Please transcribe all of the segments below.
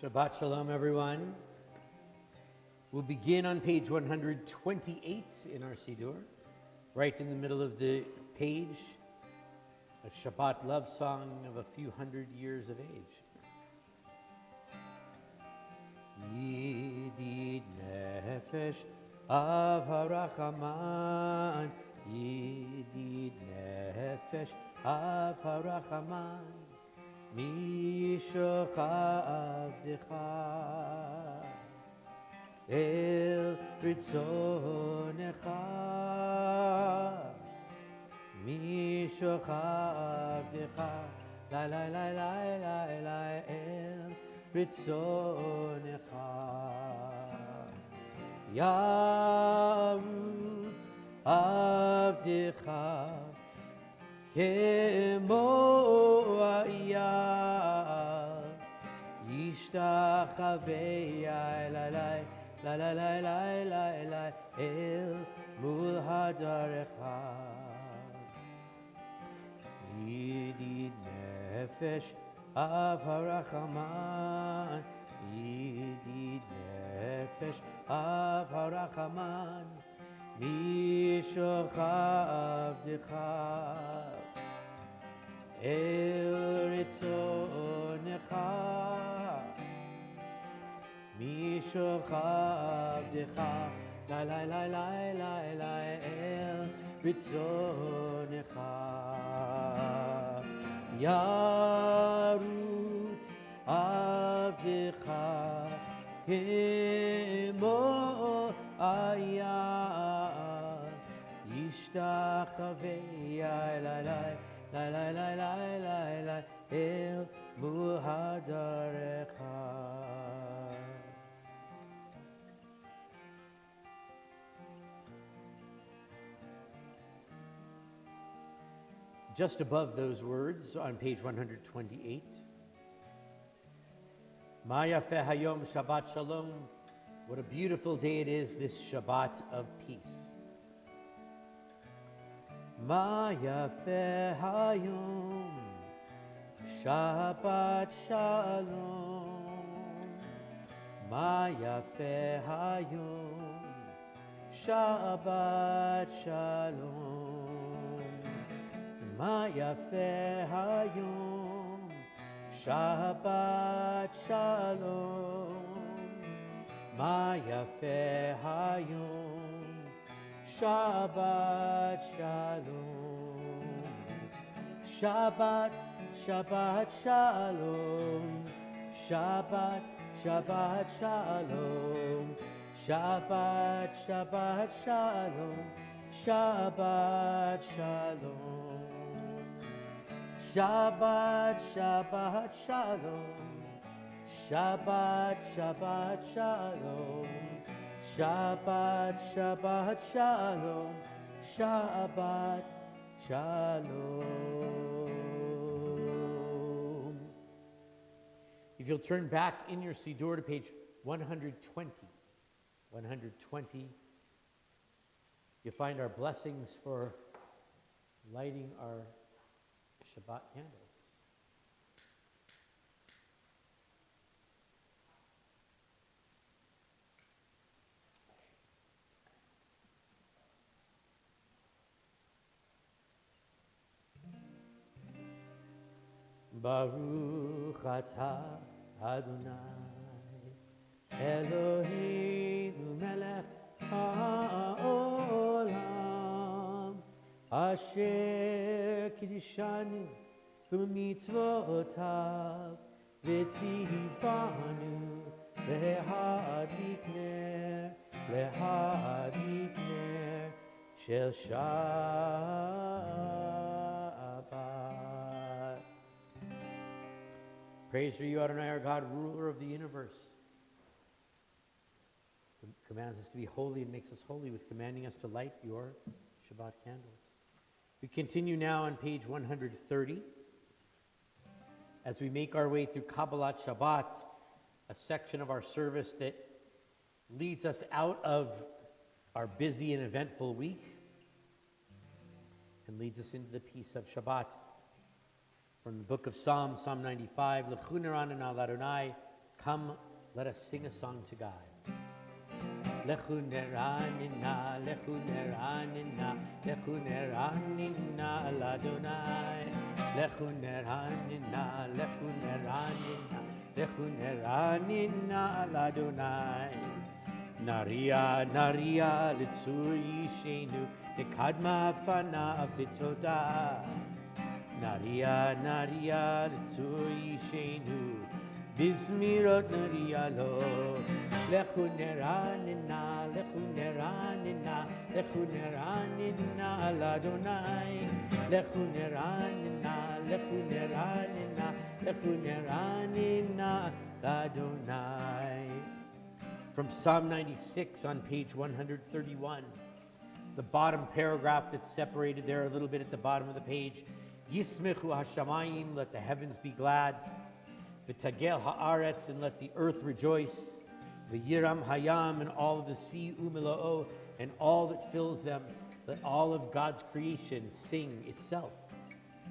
Shabbat Shalom, everyone. We'll begin on page 128 in our Siddur, right in the middle of the page, a Shabbat love song of a few hundred years of age. Yidid nefesh av harachaman, Yidid nefesh av harachaman, Mishocha avdecha el ritzonecha, Mishocha avdecha la la la la la la el ritzonecha yarut avdecha Kemo ayah Yishtachavei la la la la la la la la El mul hadarecha Yidid nefesh av harachaman Yidid nefesh av harachaman Mishocha avdecha El ritzonecha Mishocha avdecha La la la la la la El ritzonecha Yarutz avdecha Kemo ayah Yishtachavei la la la la la la la la El muhadarecha. Just above those words on page 128, Ma yafeh hayom Shabbat Shalom. What a beautiful day it is, this Shabbat of peace. Ma yafeh hayom Shabbat Shalom. Ma yafeh hayom Shabbat Shalom. Ma yafeh hayom Shabbat Shalom. Ma yafeh hayom Shabbat Shalom. Shabbat, Shabbat Shalom. Shabbat, Shabbat Shalom. Shabbat, Shabbat Shalom. Shabbat Shalom. Shabbat, Shabbat Shalom. Shabbat, Shabbat Shalom. Shabbat, Shabbat Shalom. Shabbat Shalom. If you'll turn back in your Siddur to page 120, you'll find our blessings for lighting our Shabbat candles. Baruch atah Adonai Eloheinu melech ha'olam asher kiddushanu b'mitzvotav v'tzivanu lehadlik ner shel Shabbat. Praise for you, Adonai, our God, ruler of the universe. Who commands us to be holy and makes us holy with commanding us to light your Shabbat candles. We continue now on page 130 as we make our way through Kabbalat Shabbat, a section of our service that leads us out of our busy and eventful week and leads us into the peace of Shabbat. From the book of Psalm 95, L'chu niran al Adonai, Come, let us sing a song to God. Lechu neranina, lechu neranina, lechu neranina al Adonai. Lechu neranina, lechu neranina, lechu neranina al Adonai. Naria, naria, litzur yishenu, ekadma fana bitoda. Naria, naria, litzur yishenu, bizmirot naria lo. Lechu neranina, lechu neranina, lechu neranina al Adonai. Lechu neranina, lechu neranina, lechu neranina al Adonai. From Psalm 96 on page 131, the bottom paragraph that's separated there a little bit at the bottom of the page. Yismechu hashamayim, let the heavens be glad. V'tagel haaretz, and let the earth rejoice. V'yiram hayam, and all of the sea, umila'o, and all that fills them. Let all of God's creation sing itself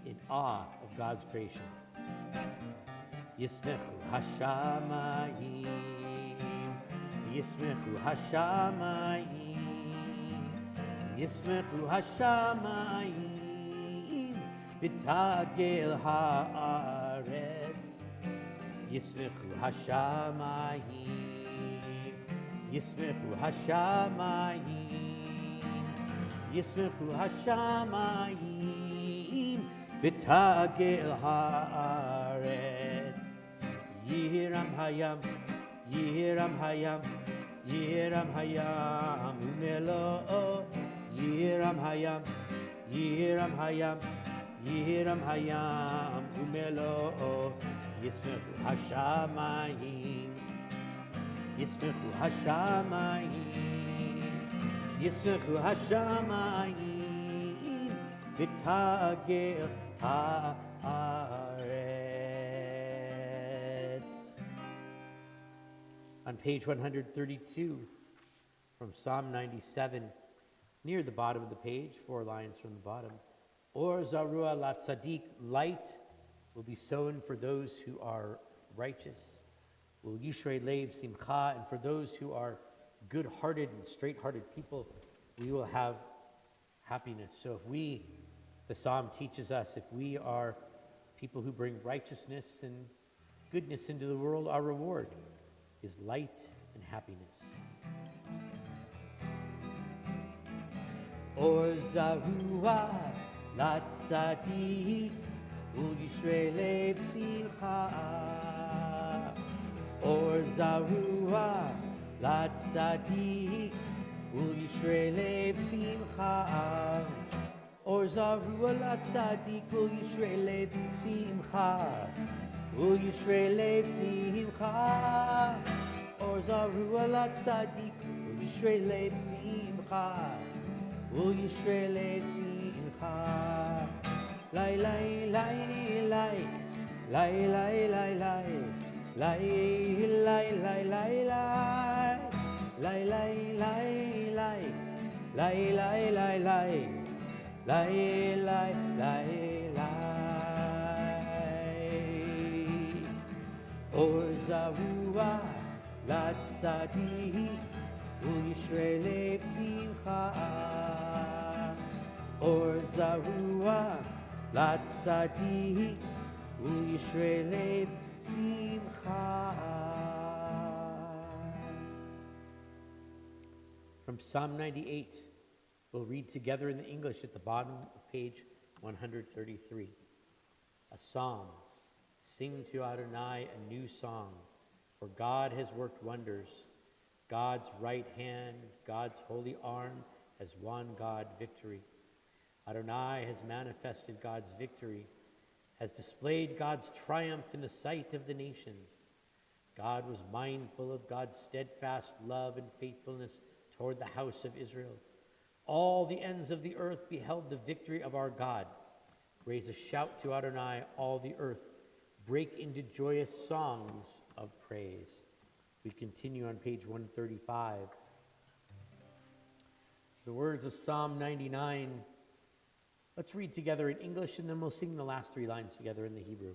in awe of God's creation. Yismechu hashamayim, Yismechu hashamayim, Yismechu hashamayim, v'tagel haaretz. Yismechu hashamayim, Yismechu hashamayim, Yismechu hashamayim, v'tagel haaretz. Yiram hayam, Yiram hayam, Yiram hayam, umelo. Yiram hayam, Yiram hayam, Yiram hayam, umelo. Yismechu hashamayim, Yismechu hashamayim, Yismechu hashamayim, v'tagel haaretz. On page 132, from Psalm 97, near the bottom of the page, 4 lines from the bottom. Or zarua la tzaddik, light will be sown for those who are righteous. Will yishrei lev simcha, and for those who are good-hearted and straight-hearted people, we will have happiness. So if we, the psalm teaches us, if we are people who bring righteousness and goodness into the world, our reward is light and happiness. Or zarua la tzaddik, ul yishrei lev simcha. Or zarua la tzaddik, ul yishrei lev simcha. Or zarua la tzaddik, ul yishrei lev simcha. Ul yishrei lev simcha. Or zarua la tzaddik, ul yishrei lev simcha. Ul yishrei lev simcha. Lai lai lai lai, lai lai lai lai, lai lai lai lai lai, lai lai lai lai, lai lai lai lai, lai lai lai lai. Or zarua la tzaddik, ul yishrei lev simcha. Or zarua la tzaddik, ul yishrei lev simcha. From Psalm 98, we'll read together in the English at the bottom of page 133. A psalm. Sing to Adonai a new song, for God has worked wonders. God's right hand, God's holy arm has won God victory. Adonai has manifested God's victory, has displayed God's triumph in the sight of the nations. God was mindful of God's steadfast love and faithfulness toward the house of Israel. All the ends of the earth beheld the victory of our God. Raise a shout to Adonai, all the earth. Break into joyous songs of praise. We continue on page 135. The words of Psalm 99. Let's read together in English, and then we'll sing the last 3 lines together in the Hebrew.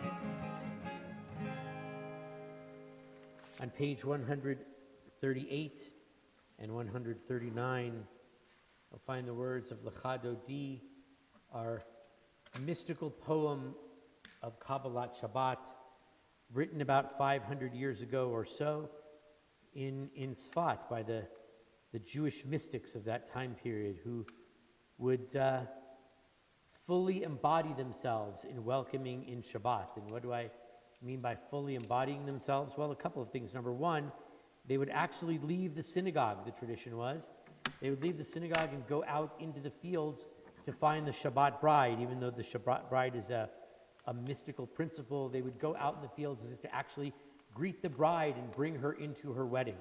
On page 138 and 139, you'll find the words of Lecha Dodi, our mystical poem of Kabbalat Shabbat, written about 500 years ago or so in Sfat by the Jewish mystics of that time period, who would fully embody themselves in welcoming in Shabbat. And what do I mean by fully embodying themselves? Well, a couple of things. Number one, they would actually leave the synagogue, the tradition was. They would leave the synagogue and go out into the fields to find the Shabbat bride. Even though the Shabbat bride is a mystical principle, they would go out in the fields as if to actually greet the bride and bring her into her wedding,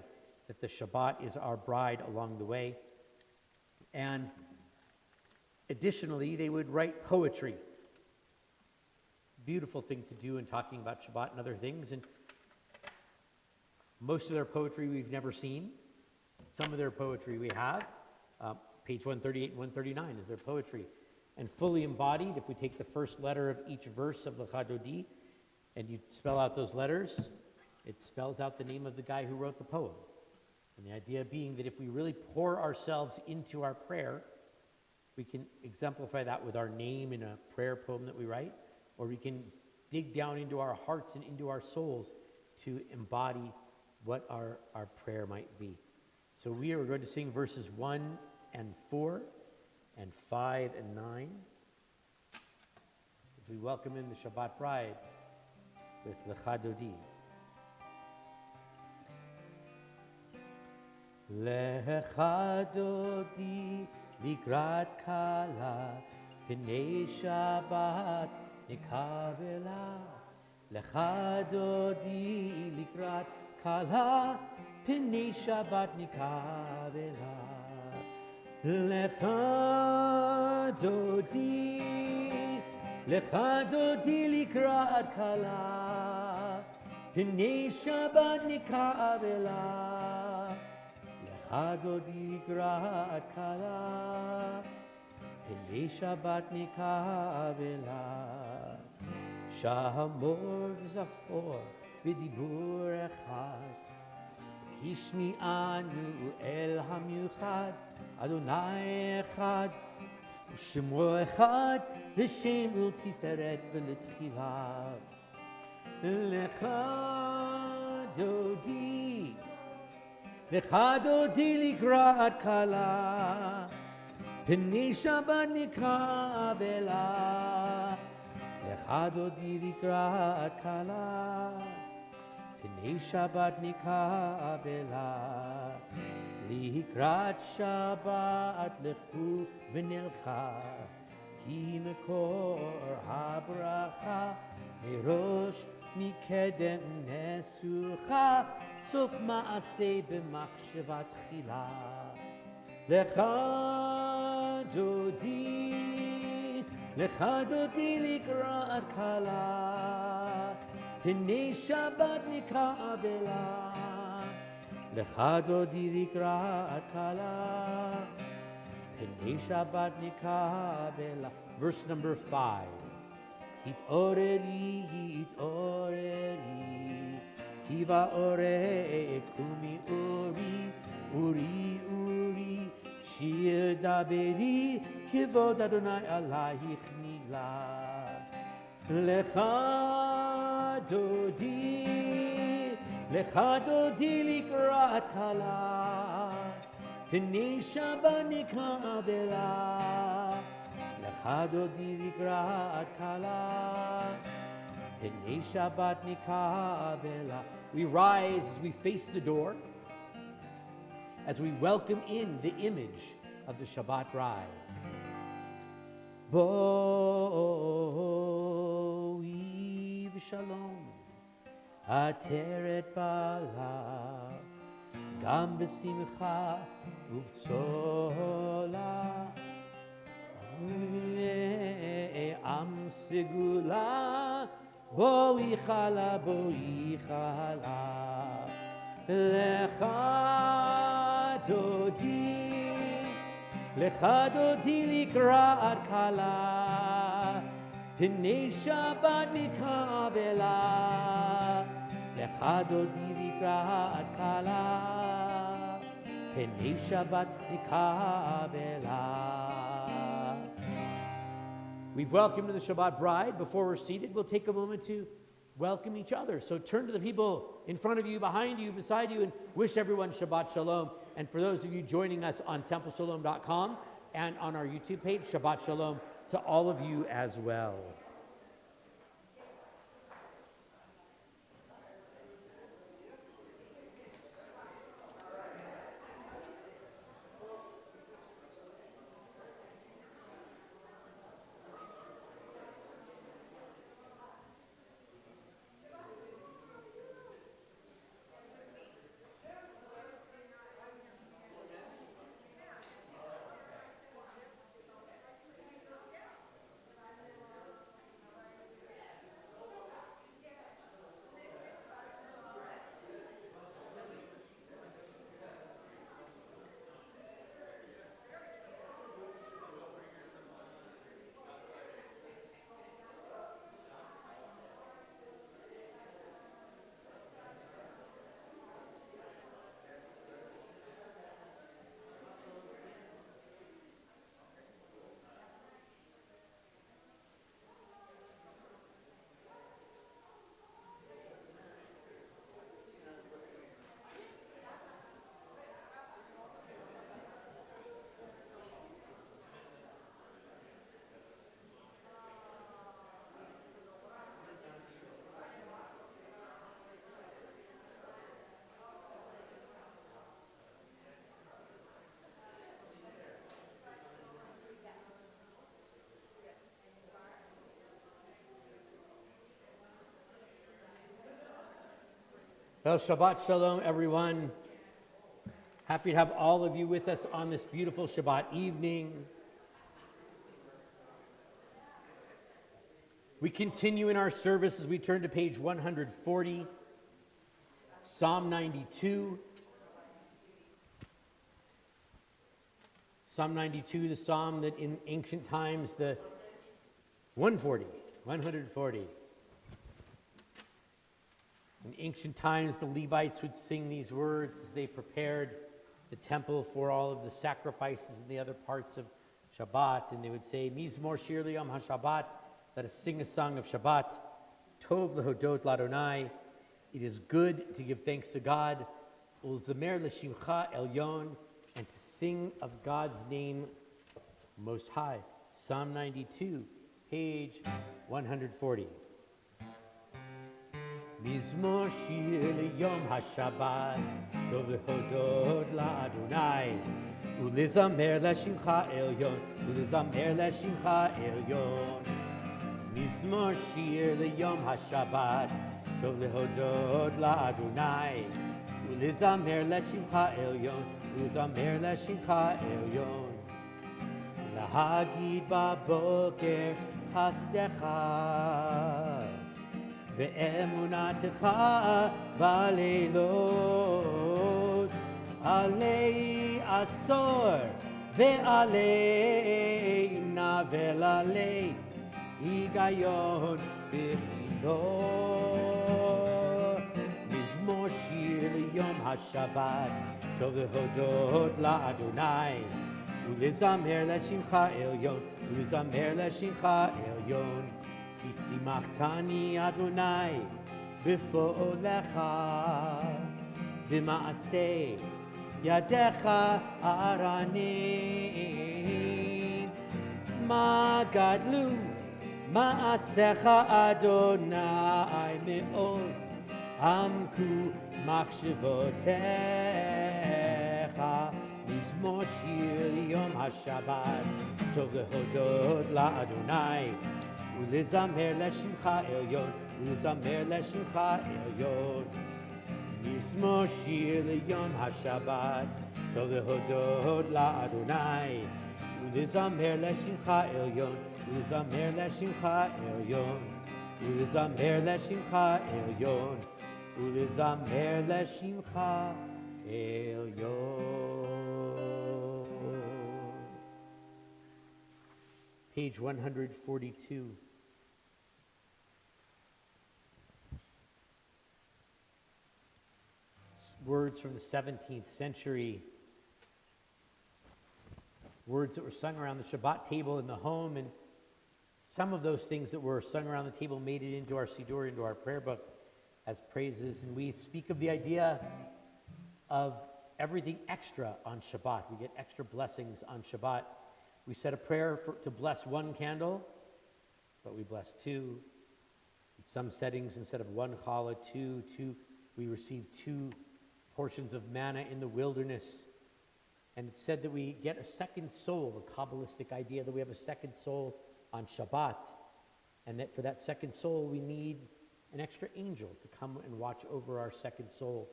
that the Shabbat is our bride along the way. And additionally, they would write poetry. Beautiful thing to do in talking about Shabbat and other things. And most of their poetry we've never seen. Some of their poetry we have. Page 138 and 139 is their poetry. And fully embodied, if we take the first letter of each verse of Lecha Dodi and you spell out those letters, it spells out the name of the guy who wrote the poem. And the idea being that if we really pour ourselves into our prayer, we can exemplify that with our name in a prayer poem that we write, or we can dig down into our hearts and into our souls to embody what our prayer might be. So we are going to sing verses 1 and 4 and 5 and 9 as we welcome in the Shabbat bride with Lecha Dodi. Lecha Dodi likrat kala pnei Shabbat nikavela. Lecha Dodi likrat kala pnei Shabbat nikavela. Lecha Dodi likrat kala pnei Shabbat nikavela. Lecha Dodi likrat kala pnei Shabbat nikavela. Shamor v'zachor v'dibur echad Kishmi'anu el hamiuchad Adonai echad Shemo echad L'shem ultiferet v'letchila. Lecha Dodi likrat kala Pnei Shabbat nikavela. Lecha Dodi likrat kala Pnei Shabbat nikavela. Likrat Shabbat lechu v'nelcha Ki mekor habracha Merosh mikedem nesucha Sof ma'aseh b'machshavat chila. Lecha Dodi likrat kala Pnei Shabbat nikavela. Lecha Dodi likrat kala Pnei Shabbat nikavela. Verse number 5. Hitoreri, hitoreri, kiva ore kumi uri, uri, uri, shir daberi, kivod Adonai alayich nila. Lecha Dodi likrat kala Pnei Shabbat nikavela. Lecha Dodi likrat kala Pnei Shabbat nikavela. We rise as we face the door, as we welcome in the image of the Shabbat bride. Boi v'shalom ateret bala gam b'simcha uv'tzola am segula boi chala Lecha Dodi likrat kala Pnei Shabbat nikavela. Lecha Chadodi likrat kala, Penei Shabbat nikabela. We've welcomed the Shabbat bride. Before we're seated, we'll take a moment to welcome each other. So turn to the people in front of you, behind you, beside you, and wish everyone Shabbat Shalom. And for those of you joining us on templeshalom.com and on our YouTube page, Shabbat Shalom to all of you as well. Well, Shabbat Shalom, everyone. Happy to have all of you with us on this beautiful Shabbat evening. We continue in our service as we turn to page 140, Psalm 92. Psalm 92, the psalm that in ancient times, the 140. In ancient times, the Levites would sing these words as they prepared the temple for all of the sacrifices and the other parts of Shabbat. And they would say, Mizmor shir liyom ha-Shabbat, let us sing a song of Shabbat. Tov lehodot l'Adonai, it is good to give thanks to God. Ulzamer l'shimcha elyon, and to sing of God's name most high. Psalm 92, page 140. Mizmor shir liyom ha-Shabbat, tov lehodot l'Adonai, ulizamer l'shimcha elyon, ulizamer l'shimcha elyon. Mizmor shir liyom ha-Shabbat, tov lehodot l'Adonai, ulizamer l'shimcha elyon, ulizamer l'shimcha elyon. Lahagid baboker chastecha, ואמונתך בלילות, עלי עשור ועלי נבל עלי היגיון בחילות. מזמור שיר ליום השבת, טוב להודות לאדוני, ולזמר לשמך עליון, ולזמר לשמך עליון. כי שימחתני אדוני בפועלך, במעשה ידיך ארנן. מה גדלו מעשיך אדוני מאוד, עמקו מחשבותיך. מזמור שיר ליום השבת, טוב להודות לאדוני, ולזמר לשמך עליון, ולזמר לשמך עליון. מזמור שיר ליום השבת, טוב להודות לאדוני, ולזמר לשמך עליון, ולזמר לשמך עליון, ולזמר לשמך עליון, ולזמר לשמך עליון. Page 142. words from the 17th century, words that were sung around the Shabbat table in the home, and some of those things that were sung around the table made it into our Siddur, into our prayer book as praises, and we speak of the idea of everything extra on Shabbat. We get extra blessings on Shabbat. We said a prayer to bless one candle, but we bless two. In some settings, instead of one challah, two, we receive 2 portions of manna in the wilderness. And it's said that we get a second soul, a Kabbalistic idea that we have a second soul on Shabbat. And that for that second soul, we need an extra angel to come and watch over our second soul.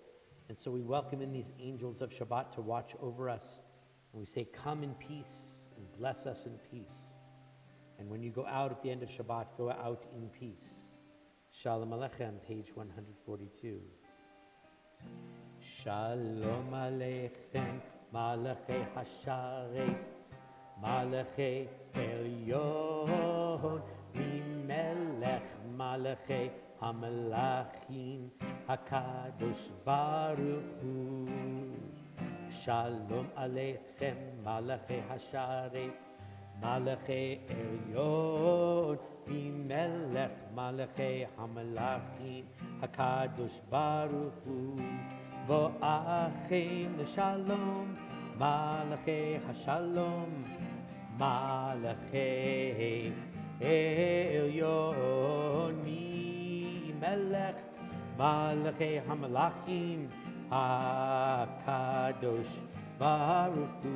And so we welcome in these angels of Shabbat to watch over us. And we say, come in peace and bless us in peace. And when you go out at the end of Shabbat, go out in peace. Shalom Aleichem, page 142. Shalom Aleichem, Malachei Hasharet, Malachei Elyon, Mimelech Malachei Hamalachim, HaKadosh Baruch Hu. Shalom Aleichem, Malachei Hasharet, Malachei Elyon, Mimelech Malachei Hamalachim, HaKadosh Baruch Hu. Vo'achem l'shalom, Malachei Hashalom, Malachei Elyon, Mimelech Malachei Hamalachim, HaKadosh Baruch Hu.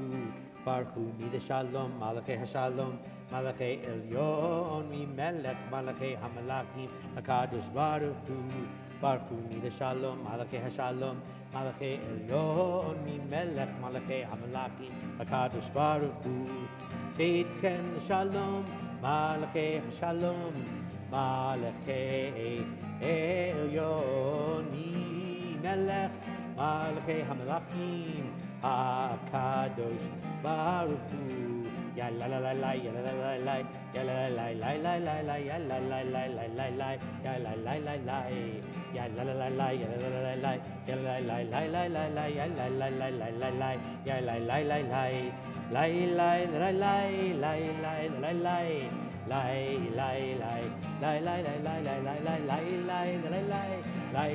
Baruch Hu Nida Shalom, Malachei Hashalom, Malachei Elyon, Mimelech Malachei Hamalachim, HaKadosh Baruch Hu. Baruch Hu Nida Shalom, Malachei Hashalom, Malachei Elyon, Mimelech Malachei Hamalachim, HaKadosh Baruch Hu. Seidchem Shalom, Malachei Hashalom, Malachei Elyon, Mimelech Malachei Hamalachim, HaKadosh Baruch Hu. Ya la la la la, ya la la la la, ya la la la la la la, ya la la la la la la, ya la la la la, ya la la la la, ya la la la la, ya la la la la la la, ya la la la la la la, ya la la la la, la la la la, la la la la. Lai lai lai lai lai lai lai lai lai lai lai lai lai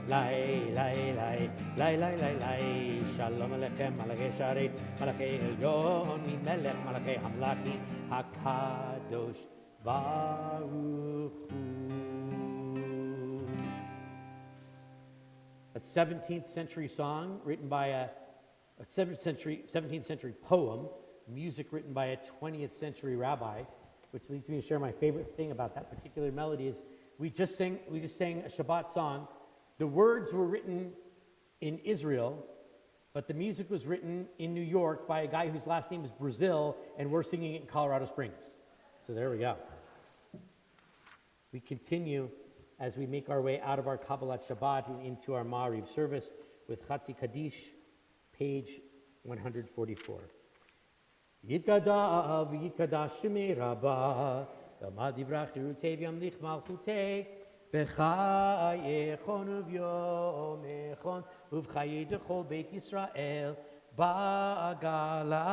lai lai lai lai lai. Shalom Aleichem, Malachei Sharet, Malachei Elyon, Mimelech Malachei Hamlachi, HaKadosh Baruch Hu. A 17th century song written by a 17th century poem, music written by a 20th century rabbi, which leads me to share my favorite thing about that particular melody is we just sang a Shabbat song. The words were written in Israel, but the music was written in New York by a guy whose last name is Brazil, and we're singing it in Colorado Springs. So there we go. We continue as we make our way out of our Kabbalat Shabbat and into our Ma'ariv service with Chatzi Kaddish, page 144. Yitkada v'yitkada shemei rabba, v'amad divrach cherutei v'yamlich malchutei, b'chayechon uv'yomechon, uv'chayei dechol beit Yisrael, ba'agala,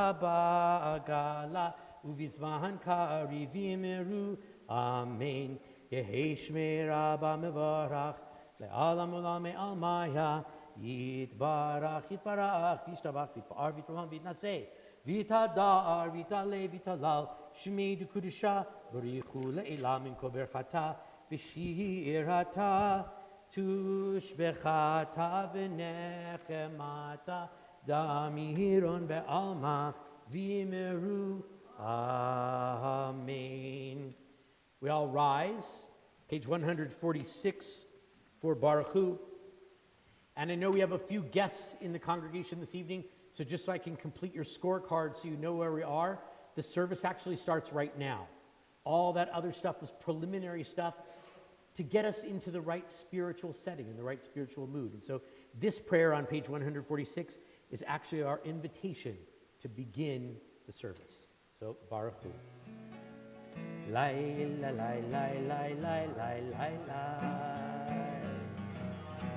uv'izman kariv yimeru, amen. Yehei shmei rabba mevarach, le'alam olam me'almaya, yitbarach, v'ishtabach, v'pa'ar, v'troham, v'itnaseh, Vitadar, vitale, vitalal, shmei dukudisha, barichu le'elam in koberchata, v'shirata, tushbechata v'nechemata, damiron be'alma, v'imeru, amen. We all rise, page 146 for Baruch Hu. And I know we have a few guests in the congregation this evening, so just so I can complete your scorecard so you know where we are, the service actually starts right now. All that other stuff is preliminary stuff to get us into the right spiritual setting and the right spiritual mood. And so this prayer on page 146 is actually our invitation to begin the service. So, Baruch Hu. Lai, la, lai, lai, lai, lai, lai, lai, lai.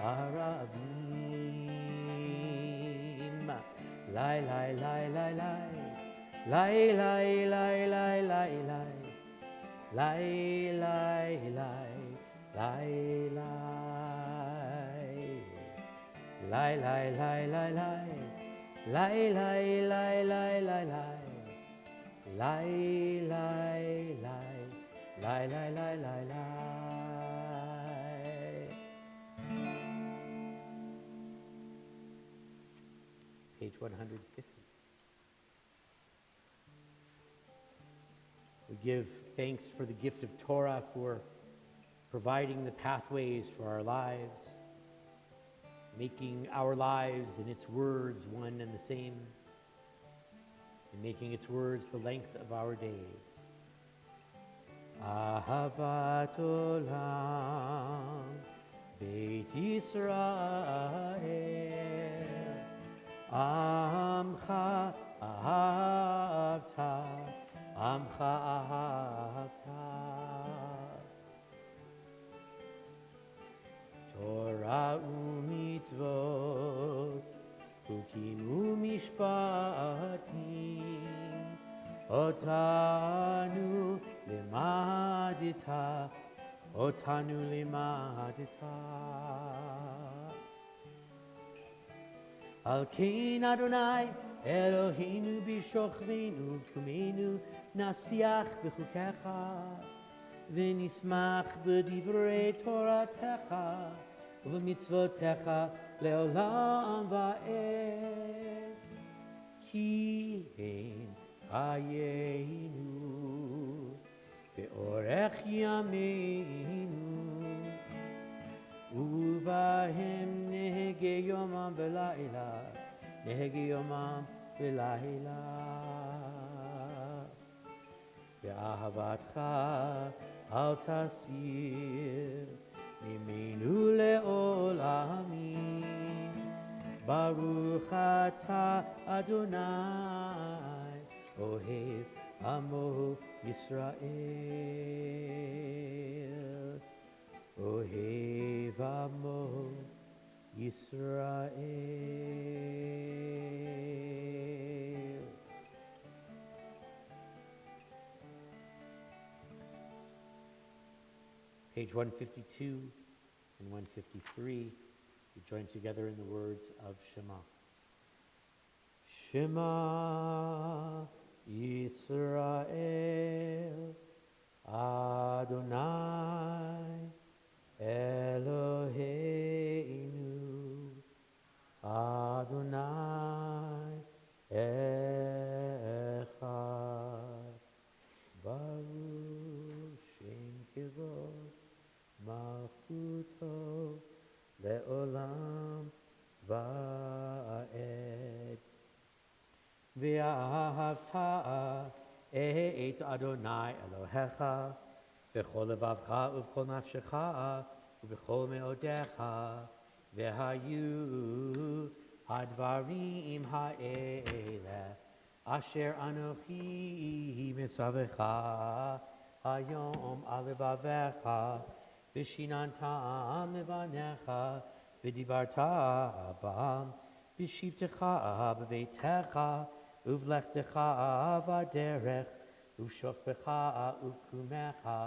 Aravim. Lai, lai, lai, lai, lai. Lai, lai, lai, lai, lai, lai. Lai, lai, lai, lai, lai. Lai, lai, lai, lai, lai. Lai, lai, lai, lai, lai, lai. Lai, lai, lai. Lai, lai, lai, lai, lai. Page 150. We give thanks for the gift of Torah, for providing the pathways for our lives, making our lives and its words one and the same, and making its words the length of our days. Ahavat olam, Beit Yisrael, Amcha ahavta, Amcha ahavta. Torah umitzvot, Chukim umishpatim, Otanu limadita, Otanu limadita. Al kein Adonai Eloheinu b'shochvenu v'kumenu nasiach b'chukecha v'nismach b'divrei Toratecha v'mitzvotecha leolam va'ed ki ein hayenu be'orech yameinu uvahem nehege yomam v'layla nehege yomam v'layla be'ahavatcha al tasir mimenu le'olamim baruch ata Adonai ohev amo Yisrael ohev amo Yisrael. Page 152 and 153, we join together in the words of Shema. Shema Yisrael Adonai Eloheinu Adonai Echad Baruch Shem Kivod Malchuto Le'olam Va'ed V'ahavta et Adonai Elohecha B'chol levavcha uv'chol nafshecha uv'chol me'odecha v'hayu hadvarim ha'ele asher anochi mitzavecha hayom alevavecha v'shinantam levanecha v'dibarta bam v'shivtecha b'veitecha uv'lechtecha v'aderech Uv'shofbecha uv'kumecha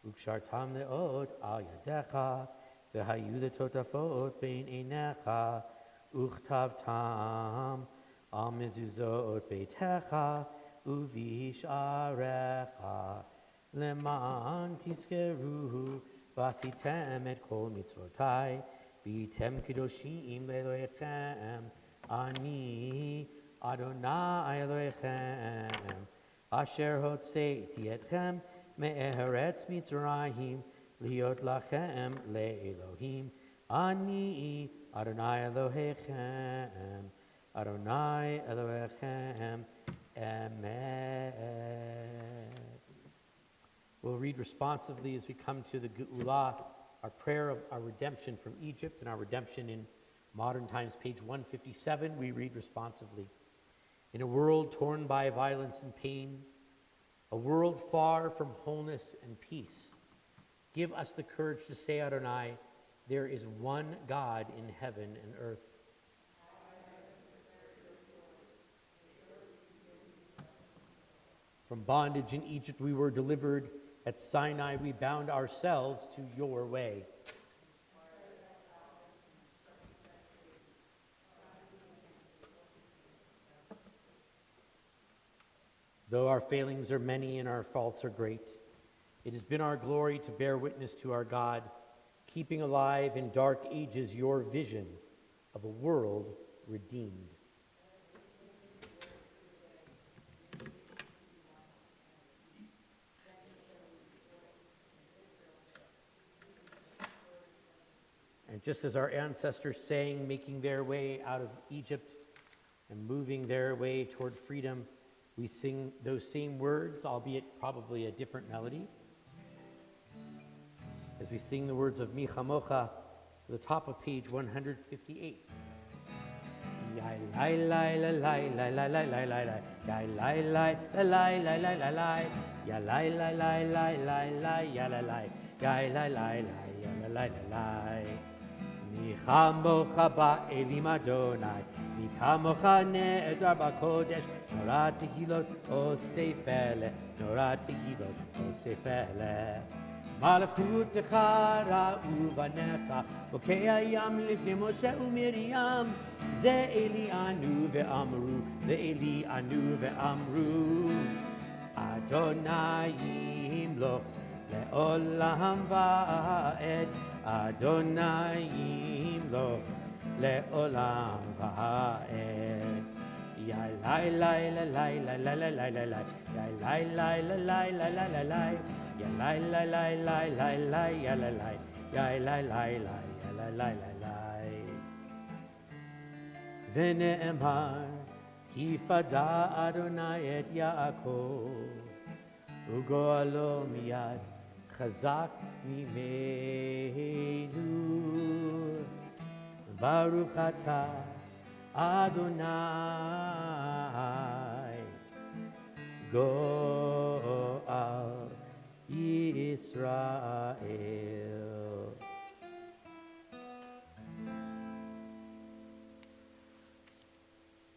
uv'shartam le'od al yadecha v'hayu letotafot bein einecha uchtavtam al mezuzot beitecha uv'yisharecha leman tiskeru v'asitem et kol mitzvotai v'yitem kedoshim le'elohechem ani Adonai Elohechem Asher hotzeiti etchem me'eretz Mitzrayim liot lachem le'elohim ani Adonai Elohechem Adonai Elohechem Amen. We'll read responsively as we come to the Geula, our prayer of our redemption from Egypt and our redemption in modern times, page 157. We read responsively. In a world torn by violence and pain, a world far from wholeness and peace, give us the courage to say, Adonai, there is one God in heaven and earth. From bondage in Egypt we were delivered. At Sinai we bound ourselves to your way. Though our failings are many and our faults are great, it has been our glory to bear witness to our God, keeping alive in dark ages your vision of a world redeemed. And just as our ancestors sang, making their way out of Egypt and moving their way toward freedom, we sing those same words, albeit probably a different melody. As we sing the words of Mi Chamocha, to the top of page 158. Mi chamocha ba'elim Adonai, mi chamocha ne'edar ba'kodesh, Norah tehilot osefele, Norah tehilot osefele. Malchutecha ra'u vanecha, bokei hayam lifnei Moshe u'Miriam, ze Eli anu ve'amru, ze Eli anu ve'amru, Adonai yimloch le'olam va'ed, Adonai yimloch le'olam va'ed. Ya lai lai la lai la la la la la la, ya lai lai la lai la la la la, ya lai lai lai lai lai lai ya la lai, ya lai lai lai ya la lai la lai. Ve'ne'emar ki fada Adonai et Yaakov, ugo'alo miyad chazak mimenu, Baruch atah Adonai Go'al Yisrael.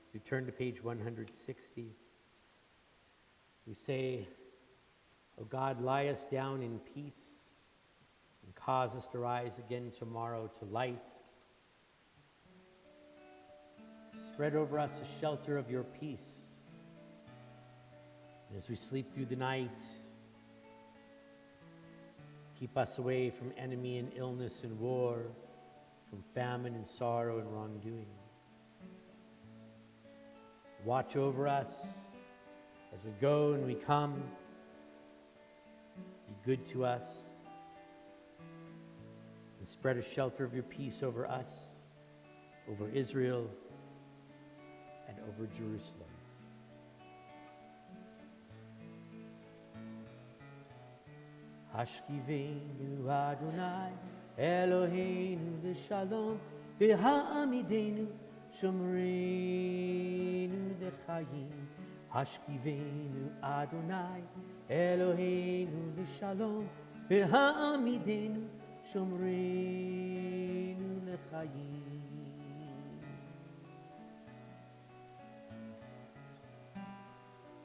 As we turn to page 160, we say, O God, lie us down in peace and cause us to rise again tomorrow to life. Spread over us a shelter of your peace. And as we sleep through the night, keep us away from enemy and illness and war, from famine and sorrow and wrongdoing. Watch over us as we go and we come. Be good to us. And spread a shelter of your peace over us, over Israel, and over Jerusalem. Hashkivenu Adonai Eloheinu l'shalom v'ha'amidenu shomreinu l'chayim. Hashkivenu Adonai Eloheinu l'shalom v'ha'amidenu shomreinu l'chayim.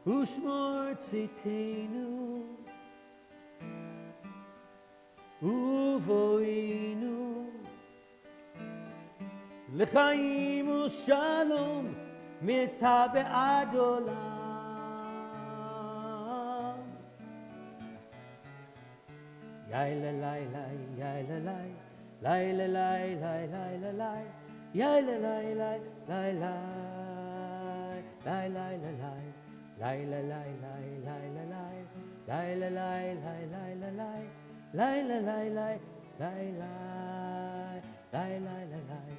Ushmor tzitenu uvoinu l'chaim u'shalom mita ve'ad olam. Yai la lai lai, yai la lai, lai la lai, lai lai la lai, yai la lai lai, lai lai, lai lai la lai. Lai la lai lai lai la lai, lai la lai lai lai la lai, lai la lai lai lai lai, lai lai la lai.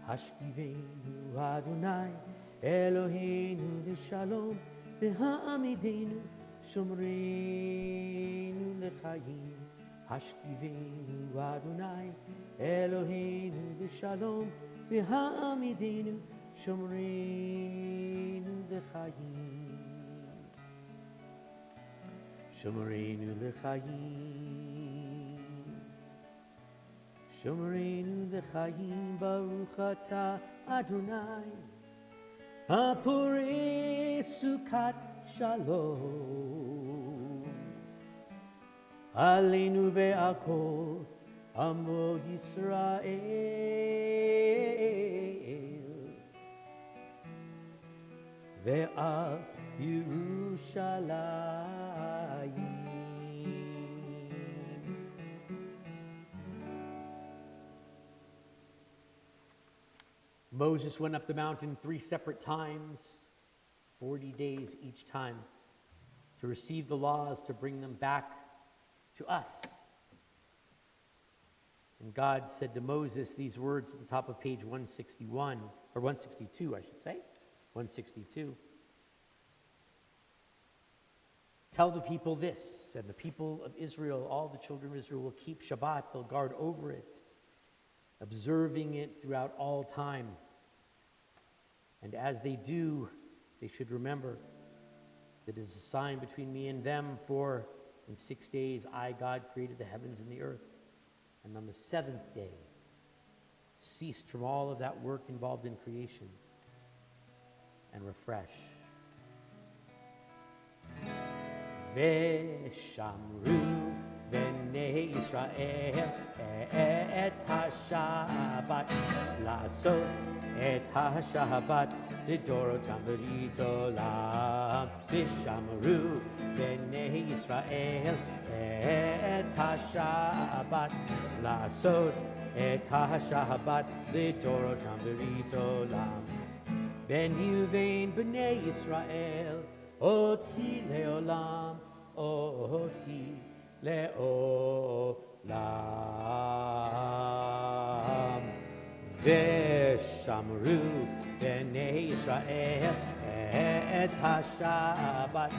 Hashkivenu Adonai Eloheinu l'shalom v'ha'amidenu shomreinu l'chayim. Hashkivenu Adonai Eloheinu l'shalom v'ha'amidenu shomreinu l'chayim. Shomreinu l'chayim, Shomerenu L'chaim Baruch Ata Adonai Hapurei Sukat Shalom Aleinu ve'akol Amo Yisrael Ve'al Yerushalayim. Moses went up the mountain 3 separate times, 40 days each time, to receive the laws, to bring them back to us. And God said to Moses these words at the top of page 161, or 162, I should say, 162. Tell the people this, and the people of Israel, all the children of Israel, will keep Shabbat. They'll guard over it, observing it throughout all time. And as they do, they should remember that it is a sign between me and them, for in 6 days I, God, created the heavens and the earth, and on the 7th day ceased from all of that work involved in creation and refresh. Veshamru bnei Yisrael et ha-Shabbat lasot et ha-Shabbat lidorotam berit olam. Veshamru bnei Yisrael et ha-Shabbat lasot et ha-Shabbat lidorotam berit olam. Ben Yuvain bnei Yisrael Oti leolam, oti leolam. Veshamru bnei Yisrael et ha-Shabbat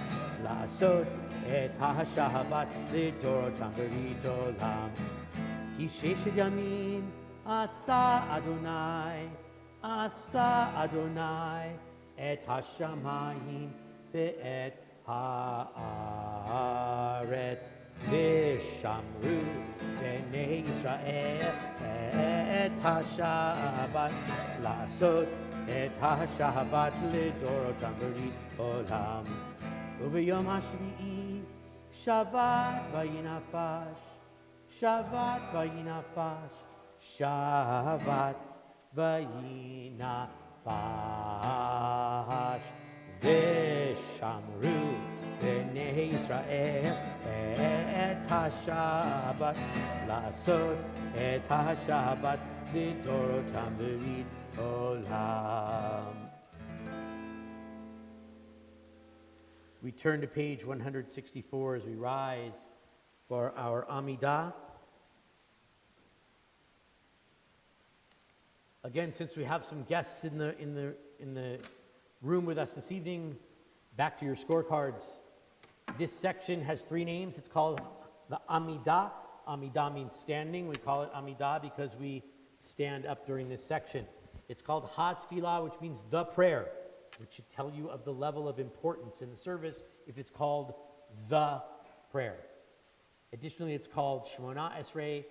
lasot et ha-Shabbat lidorotam berit olam. Ki sheshet yamin asa Adonai et ha-shamayim ve'et ha'aretz. Veshamru bnei Yisrael et ha-Shabbat lasot et ha-Shabbat lidorotam berit olam. Uv'yom hashvi'i Shabbat vayinafash, Shabbat vayinafash, Shabbat vayinafash. Veshamru bnei Yisrael et ha-Shabbat lasot et ha-Shabbat lidorotam berit olam. We turn to page 164 as we rise for our Amidah. Again, since we have some guests in the room with us this evening, back to your scorecards. This section has 3 names. It's called the Amidah. Amidah means standing. We call it Amidah because we stand up during this section. It's called Ha-Tfilah, which means the prayer, which should tell you of the level of importance in the service if it's called the prayer. Additionally, it's called Shmona Esrei,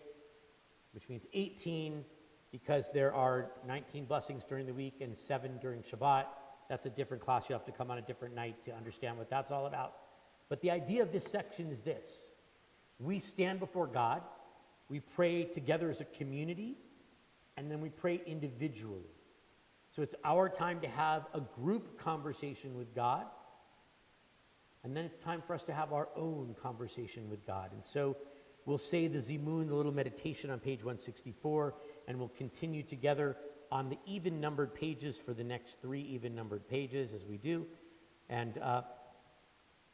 which means 18, because there are 19 blessings during the week and 7 during Shabbat. That's a different class. You have to come on a different night to understand what that's all about. But the idea of this section is this. We stand before God, we pray together as a community, and then we pray individually. So it's our time to have a group conversation with God, and then it's time for us to have our own conversation with God. And so we'll say the Zimun, the little meditation on page 164, and we'll continue together on the even-numbered pages for the next 3 even-numbered pages as we do. And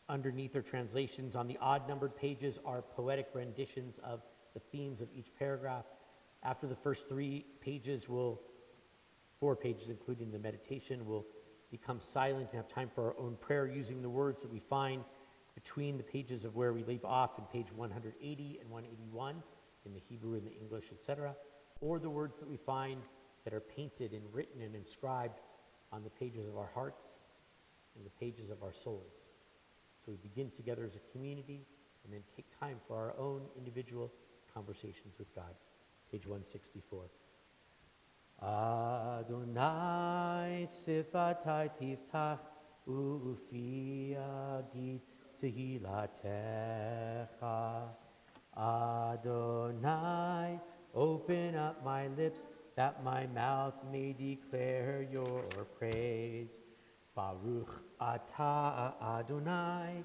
underneath are translations. On the odd-numbered pages are poetic renditions of the themes of each paragraph. After the first 3 pages, 4 pages including the meditation, will become silent and have time for our own prayer using the words that we find between the pages of where we leave off in page 180 and 181 in the Hebrew and the English, etc., or the words that we find that are painted and written and inscribed on the pages of our hearts and the pages of our souls. So we begin together as a community and then take time for our own individual conversations with God. Page 164. Adonai sifatai tiftach ufi agid tehilatecha. Adonai, open up my lips that my mouth may declare your praise. Baruch atah Adonai,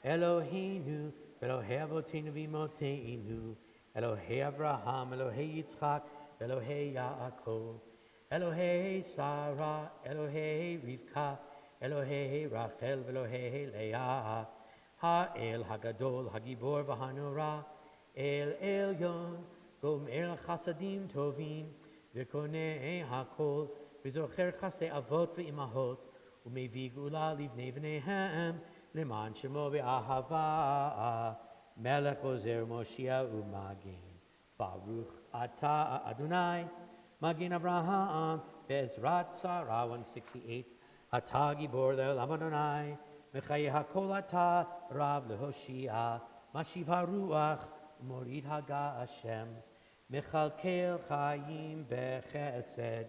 Eloheinu, Elohei Avotenu v'Imotenu, Elohei Avraham, Elohei Yitzchak, Elohei Yaakov, Elohei Sarah, Elohei Rivka, Elohei Rachel, Elohei Leah, Ha'el Hagadol, Hagibor v'Hanora, El Elyon, Gomer Chasadim Tovim, V'konei HaKol, V'zocher Chasdei Avot v'Imahot, U'mevig Ula Livnei V'neihem, Leman Shemo Be'ahava, Melech Ozer Moshiach U'Magen. Baruch Atah Adonai, Magen Avraham, Bezrat Sarah 168, Atah Gibor Le'olam Adonai, Mechaye HaKol Atah Rav Lehoshia, Mashiv HaRuach, Morid Haga Hashem, Mechalkel Chayim Bechesed,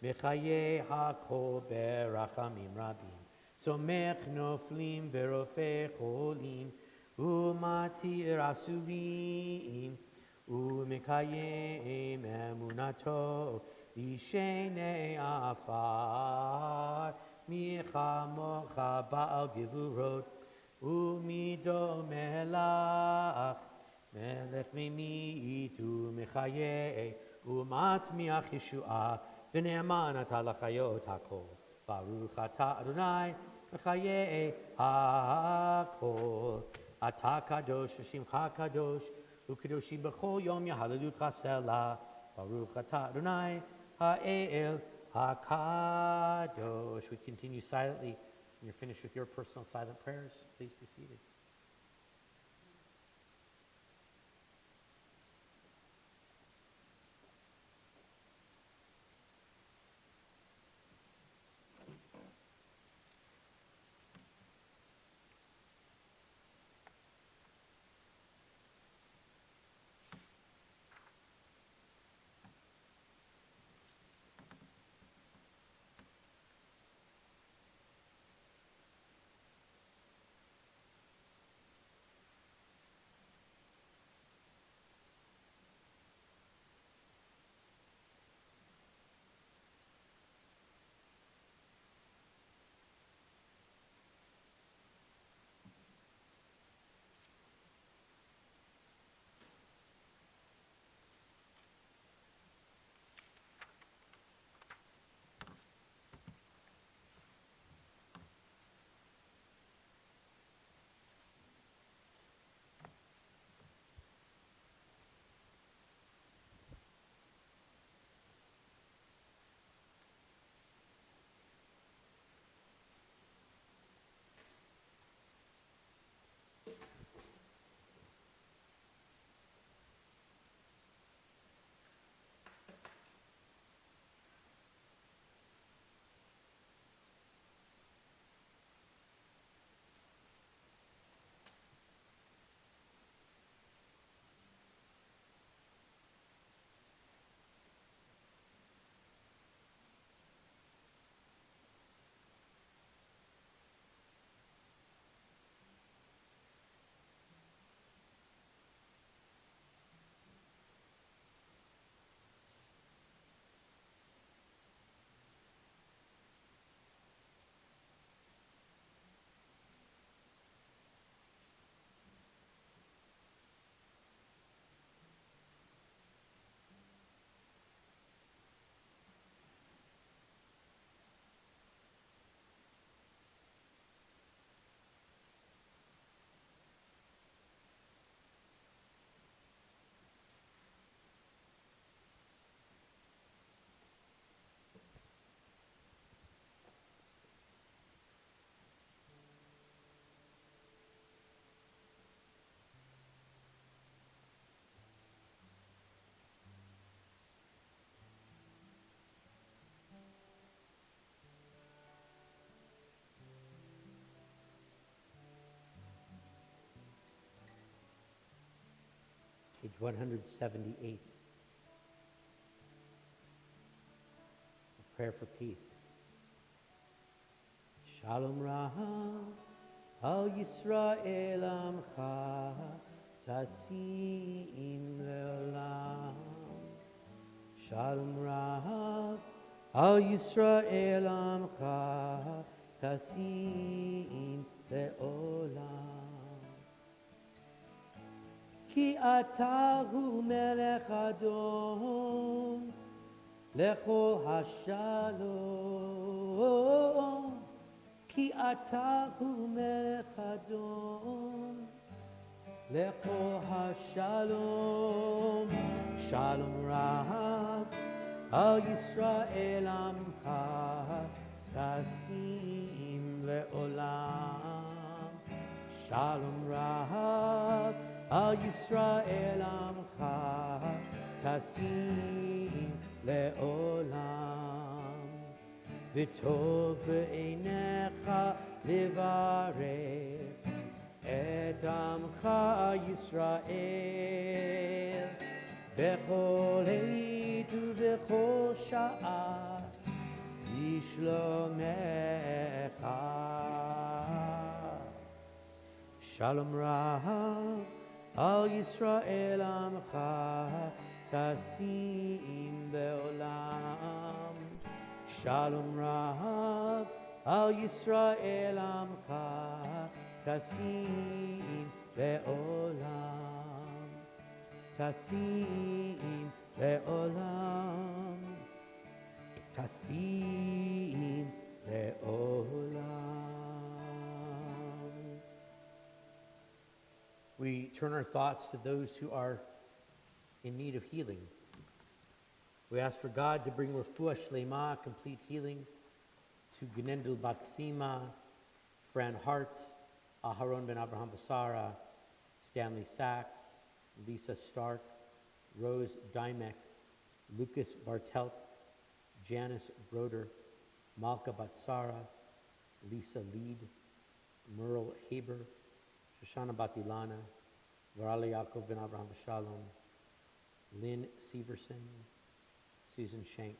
Mechaye HaKol Berachamim Rabim, Somech Noflim Verofeh Cholim, Umatir Asurim, Umekayem Emunato, Lishenei Afar, Michamocha Baal Gevurot, Umido Melach, Melech Memit, Umechaye, Umatmiach Yeshua, V'ne'eman Ata L'chayot HaKol, Baruch Ata Adonai, Mechaye HaKol, Ata Kadosh, Shimcha Kadosh, Ukedoshim b'chol yom yahalelucha selah. Baruch atah Adonai ha'el hakadosh. We continue silently. When you're finished with your personal silent prayers, please be seated. Page 178. Prayer for peace. Shalom Raham, Al Yisrael Amcha, Tasim Leolam. Shalom Raham, Al Yisrael Amcha, Tasim Leolam. Ki atahu melech Adon, lechol hashalom. Ki atahu melech Adon, lechol hashalom. Shalom Rav, al Yisrael amcha, tasim leolam. Shalom Rav, al Yisrael amcha, tasim leolam. V'tov be'einecha levarech et amcha Yisrael bechol עת ובכל שעה לשלומך. Shalom Rav al Yisrael amcha tasim be'olam. Shalom Rav al Yisrael amcha tasim le'olam. Tasim le'olam. Tasim le'olam. We turn our thoughts to those who are in need of healing. We ask for God to bring refuah shlema, complete healing, to Gnendel Batsima, Fran Hart, Aharon ben Abraham Basara, Stanley Sachs, Lisa Stark, Rose Dymek, Lucas Bartelt, Janice Broder, Malka Batsara, Lisa Lead, Merle Haber, Shoshana Batilana, Varale Yaakov ben Abraham Shalom, Lynn Severson, Susan Shank,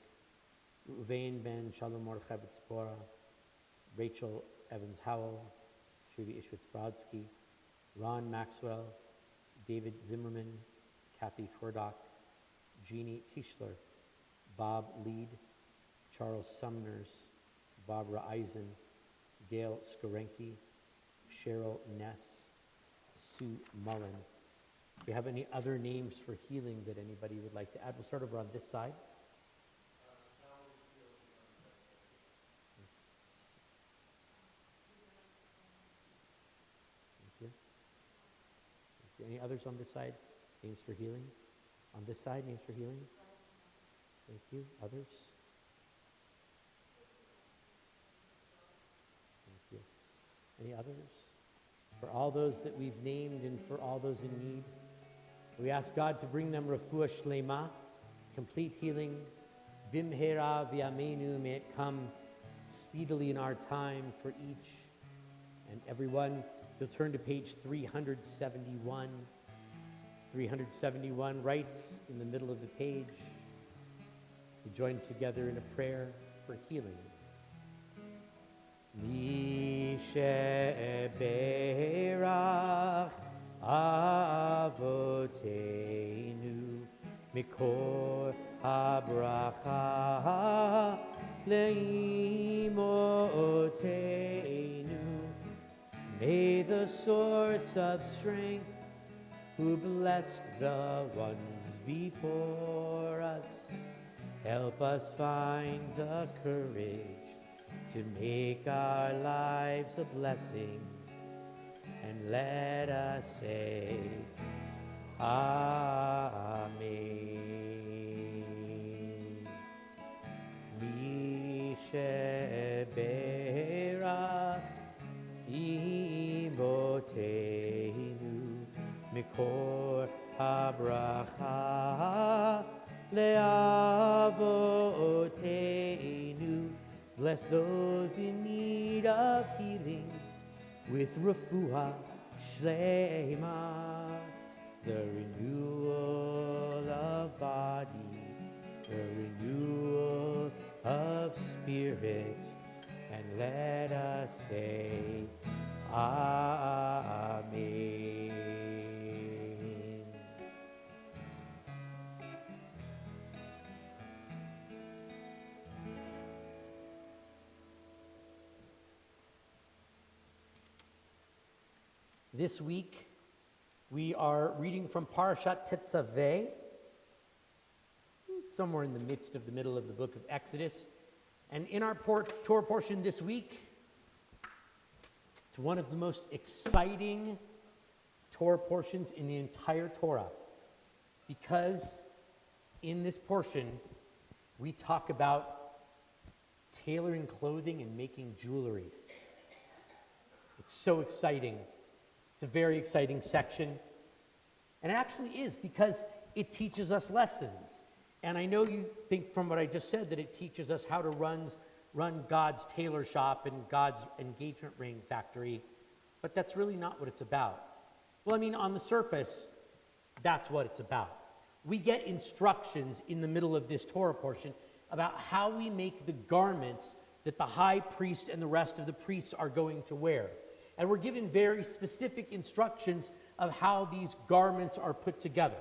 Ruvain ben Shalom Mordechai B'Tzipora, Rachel Evans Howell, Shruti Ishwitz Brodsky, Ron Maxwell, David Zimmerman, Kathy Twerdock, Jeannie Tischler, Bob Lead, Charles Sumners, Barbara Eisen, Gail Skorenke, Cheryl Ness, Sue Mullen. Do you have any other names for healing that anybody would like to add? We'll start over on this side. Thank you. Thank you. Any others on this side? Names for healing? On this side, names for healing? Thank you. Others? Thank you. Any others? For all those that we've named and for all those in need, we ask God to bring them refuah shlema, complete healing. Bimhera v'yameinu, may it come speedily in our time for each and everyone. You'll turn to page 371. 371, right in the middle of the page, to join together in a prayer for healing. Mi she'berach avoteinu mikor habracha le'imoteinu. May the source of strength, who blessed the ones before us, help us find the courage to make our lives a blessing, and let us say, Amen. Mi she'berach imoteinu mikor habracha le'avoteinu. Bless those in need of healing with refuah shlema, the renewal of body, the renewal of spirit, and let us say, Amen. This week, we are reading from Parashat Tetzaveh, somewhere in the middle of the book of Exodus. And in our Torah portion this week, it's one of the most exciting Torah portions in the entire Torah, because in this portion, we talk about tailoring clothing and making jewelry. It's so exciting. It's a very exciting section. And it actually is, because it teaches us lessons. And I know you think from what I just said that it teaches us how to run God's tailor shop and God's engagement ring factory, but that's really not what it's about. Well, I mean, on the surface, that's what it's about. We get instructions in the middle of this Torah portion about how we make the garments that the high priest and the rest of the priests are going to wear. And we're given very specific instructions of how these garments are put together.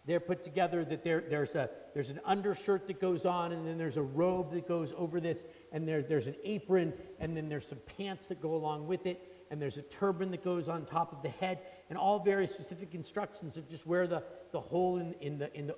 They're put together that there's an undershirt that goes on, and then there's a robe that goes over this, and there's an apron, and then there's some pants that go along with it, and there's a turban that goes on top of the head, and all very specific instructions of just where the hole in the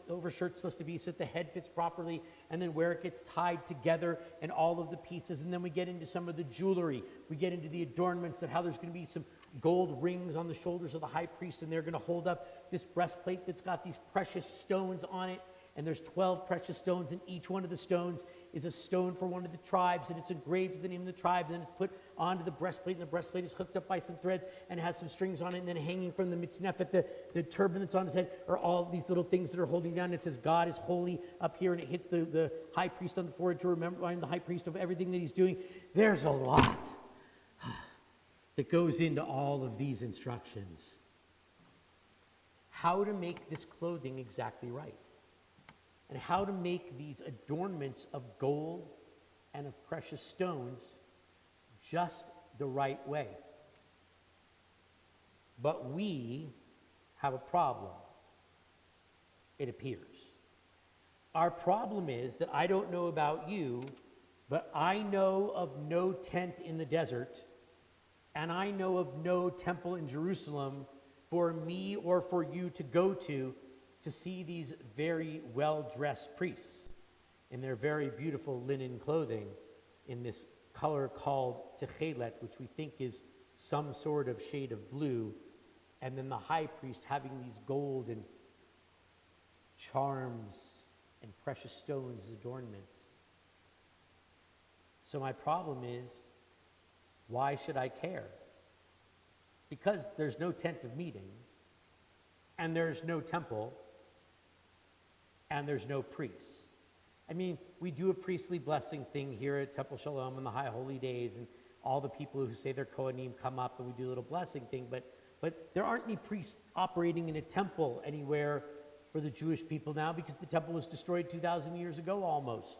overshirt's supposed to be so that the head fits properly, and then where it gets tied together and all of the pieces. And then we get into some of the jewelry. We get into the adornments of how there's going to be some gold rings on the shoulders of the high priest, and they're going to hold up this breastplate that's got these precious stones on it. And there's 12 precious stones, and each one of the stones is a stone for one of the tribes, and it's engraved with the name of the tribe, and then it's put onto the breastplate, and the breastplate is hooked up by some threads and has some strings on it, and then hanging from the mitznefet, the turban that's on his head, are all these little things that are holding down. It says, God is holy up here, and it hits the high priest on the forehead to remind the high priest of everything that he's doing. There's a lot that goes into all of these instructions. How to make this clothing exactly right. And how to make these adornments of gold and of precious stones just the right way. But we have a problem, it appears. Our problem is that I don't know about you, but I know of no tent in the desert, and I know of no temple in Jerusalem for me or for you to go to see these very well-dressed priests in their very beautiful linen clothing in this color called techelet, which we think is some sort of shade of blue, and then the high priest having these gold and charms and precious stones as adornments. So my problem is, why should I care? Because there's no tent of meeting, and there's no temple, and there's no priests. I mean, we do a priestly blessing thing here at Temple Shalom on the High Holy Days, and all the people who say they're Kohanim come up and we do a little blessing thing, but there aren't any priests operating in a temple anywhere for the Jewish people now, because the temple was destroyed 2,000 years ago almost.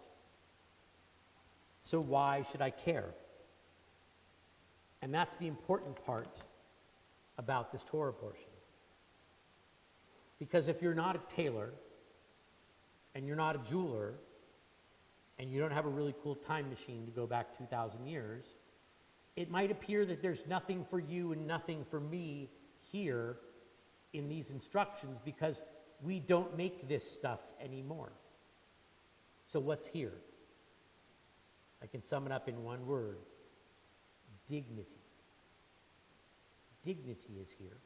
So why should I care? And that's the important part about this Torah portion. Because if you're not a tailor, and you're not a jeweler, and you don't have a really cool time machine to go back 2,000 years, it might appear that there's nothing for you and nothing for me here in these instructions, because we don't make this stuff anymore. So what's here? I can sum it up in one word: dignity. Dignity is here.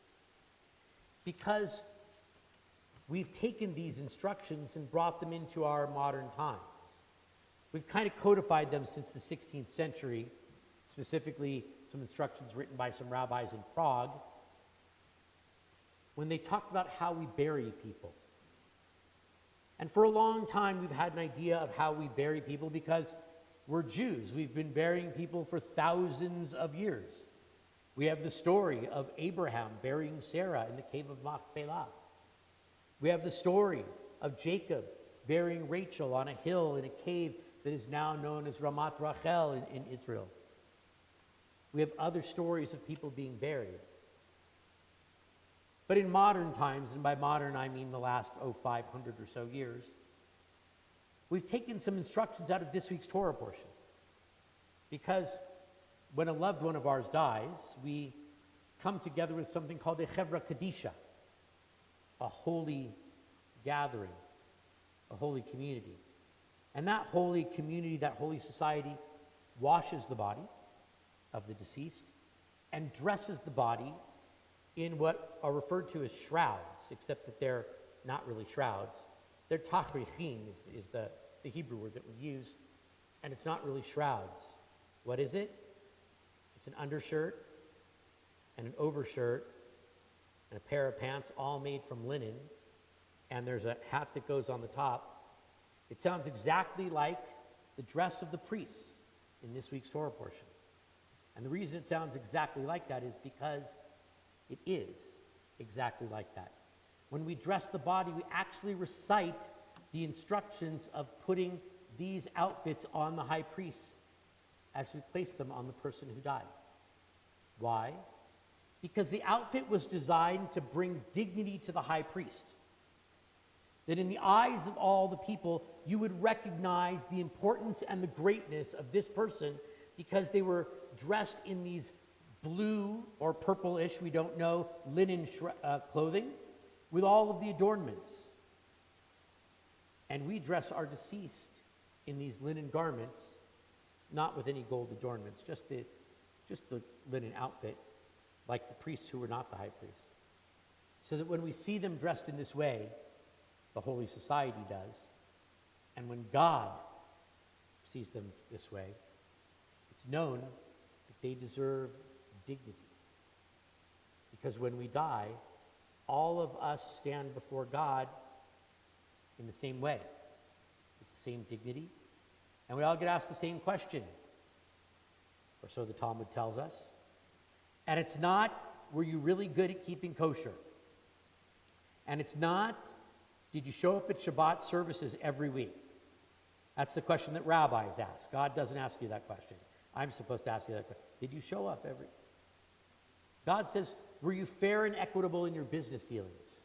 Because we've taken these instructions and brought them into our modern times. We've kind of codified them since the 16th century, specifically some instructions written by some rabbis in Prague, when they talked about how we bury people. And for a long time, we've had an idea of how we bury people because we're Jews. We've been burying people for thousands of years. We have the story of Abraham burying Sarah in the cave of Machpelah. We have the story of Jacob burying Rachel on a hill in a cave that is now known as Ramat Rachel in Israel. We have other stories of people being buried. But in modern times, and by modern I mean the last 500 or so years, we've taken some instructions out of this week's Torah portion. Because when a loved one of ours dies, we come together with something called a Chevra Kadisha, a holy gathering, a holy community. And that holy community, that holy society, washes the body of the deceased and dresses the body in what are referred to as shrouds, except that they're not really shrouds. They're tachrichin is the Hebrew word that we use, and it's not really shrouds. What is it? It's an undershirt and an overshirt and a pair of pants, all made from linen, and there's a hat that goes on the top. It sounds exactly like the dress of the priests in this week's Torah portion. And the reason it sounds exactly like that is because it is exactly like that. When we dress the body, we actually recite the instructions of putting these outfits on the high priest as we place them on the person who died. Why? Because the outfit was designed to bring dignity to the high priest. That in the eyes of all the people, you would recognize the importance and the greatness of this person because they were dressed in these blue or purplish, we don't know, linen clothing with all of the adornments. And we dress our deceased in these linen garments, not with any gold adornments, just the linen outfit, like the priests who were not the high priest. So that when we see them dressed in this way, the Holy Society does, and when God sees them this way, it's known that they deserve dignity. Because when we die, all of us stand before God in the same way, with the same dignity, and we all get asked the same question, or so the Talmud tells us. And it's not, were you really good at keeping kosher? And it's not, did you show up at Shabbat services every week? That's the question that rabbis ask. God doesn't ask you that question. I'm supposed to ask you that question. Did you show up every? God says, were you fair and equitable in your business dealings?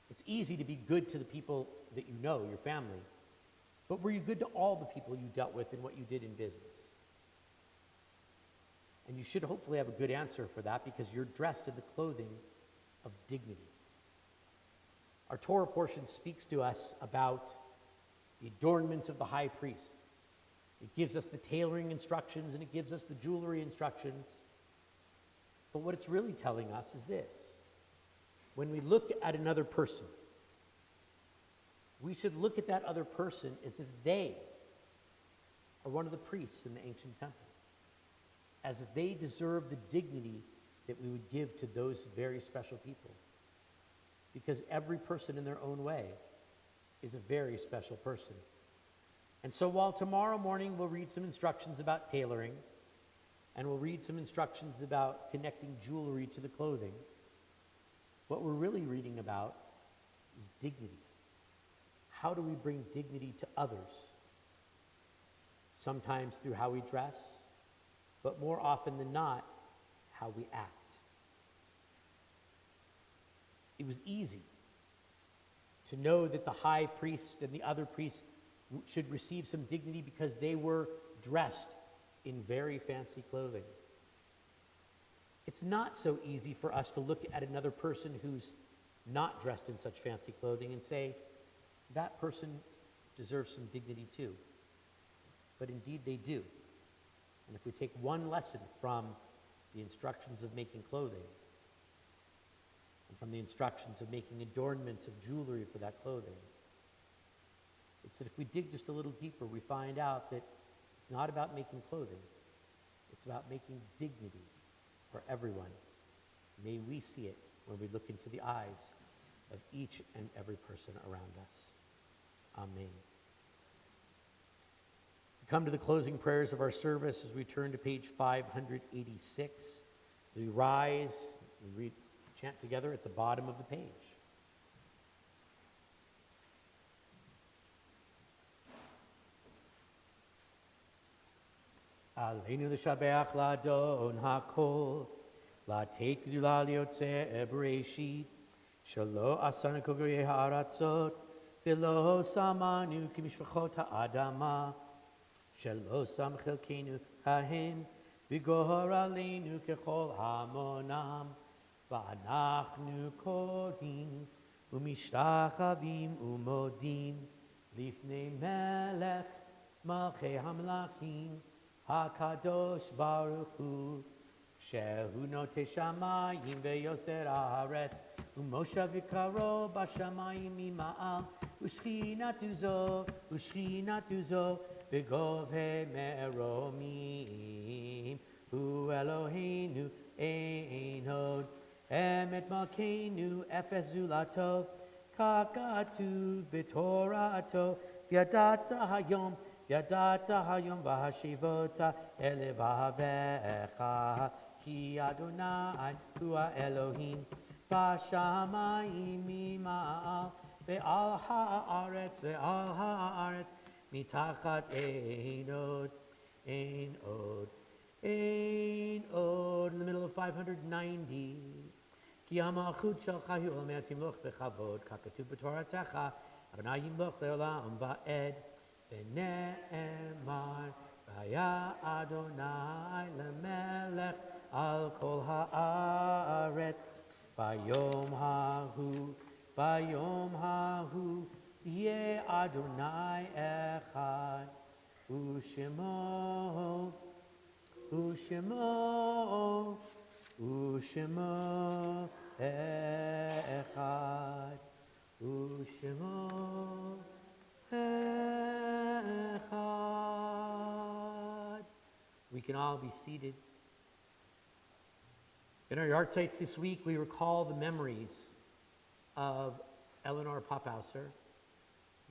It's easy to be good to the people that you know, your family, but were you good to all the people you dealt with in what you did in business? And you should hopefully have a good answer for that because you're dressed in the clothing of dignity. Our Torah portion speaks to us about the adornments of the high priest. It gives us the tailoring instructions and it gives us the jewelry instructions. But what it's really telling us is this. When we look at another person, we should look at that other person as if they are one of the priests in the ancient temple, as if they deserve the dignity that we would give to those very special people. Because every person in their own way is a very special person. And so while tomorrow morning we'll read some instructions about tailoring, and we'll read some instructions about connecting jewelry to the clothing, what we're really reading about is dignity. How do we bring dignity to others? Sometimes through how we dress, but more often than not, how we act. It was easy to know that the high priest and the other priests should receive some dignity because they were dressed in very fancy clothing. It's not so easy for us to look at another person who's not dressed in such fancy clothing and say, that person deserves some dignity too. But indeed they do. And if we take one lesson from the instructions of making clothing, and from the instructions of making adornments of jewelry for that clothing, it's that if we dig just a little deeper, we find out that it's not about making clothing. It's about making dignity for everyone. May we see it when we look into the eyes of each and every person around us. Amen. We come to the closing prayers of our service as we turn to page 586. As we rise, we chant together at the bottom of the page. Aleinu l'shabeach l'adon hakol, l'ateit gdula liyotzeh b'reishit, shelo asanu kogorei ha'aratzot, v'lo samanu k'mishpachot ha'adama, shelo sam chelkenu kahem, v'gohor aleinu kechol hamonam, v'anachnu kodim, u'mishtachavim u'modim, lifnei melech malchei hamlachim, HaKadosh Baruch Hu, Shehu Notei Shamayim veYoser Haaretz, uMoshe Vikaro Bashamayim Mima'al, Ushchinatu zo, Begovhe Meromim, Hu Eloheinu Ein Hod, Emet Malkeinu Efes Zulato, Kakatuv B'Torato, V'yadata Hayom, Yadata hayom v'hashivota elevavecha ki Adonai hu Elohim b'shamayim mima'al ve'al ha'aretz mitachat ein od in the middle of 590 ki hamachut shelcha hu ol me'atimloch bechavod kakatuv b'toratecha Adonai yimloch le'olam va'ed V'ne'emar v'haya Adonai lemelech al kol haaretz v'yom hahu yeh Adonai echad u'shemo echad u'shemo echad. We can all be seated. In our yard sites this week, we recall the memories of Eleanor Pophauser,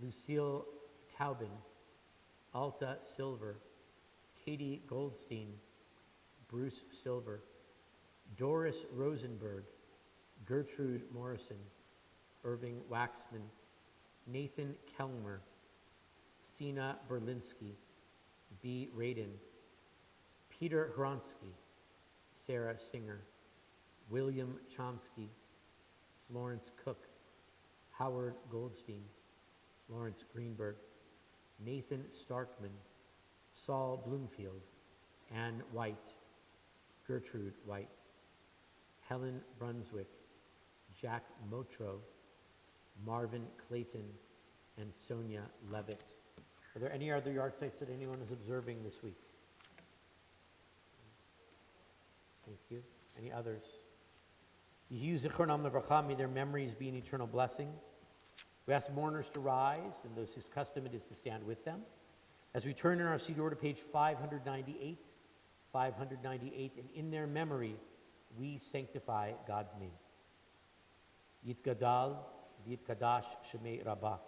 Lucille Taubin, Alta Silver, Katie Goldstein, Bruce Silver, Doris Rosenberg, Gertrude Morrison, Irving Waxman, Nathan Kellmer, Sina Berlinski, B. Radin, Peter Hronsky, Sarah Singer, William Chomsky, Florence Cook, Howard Goldstein, Lawrence Greenberg, Nathan Starkman, Saul Bloomfield, Ann White, Gertrude White, Helen Brunswick, Jack Motro, Marvin Clayton, and Sonia Levitt. Are there any other yard sites that anyone is observing this week? Thank you. Any others? Yehu zichronam levracha, may their memories be an eternal blessing. We ask mourners to rise, and those whose custom it is to stand with them. As we turn in our seat order, page 598, and in their memory, we sanctify God's name. Yitgadal v'yitkadash shemei Rabbah.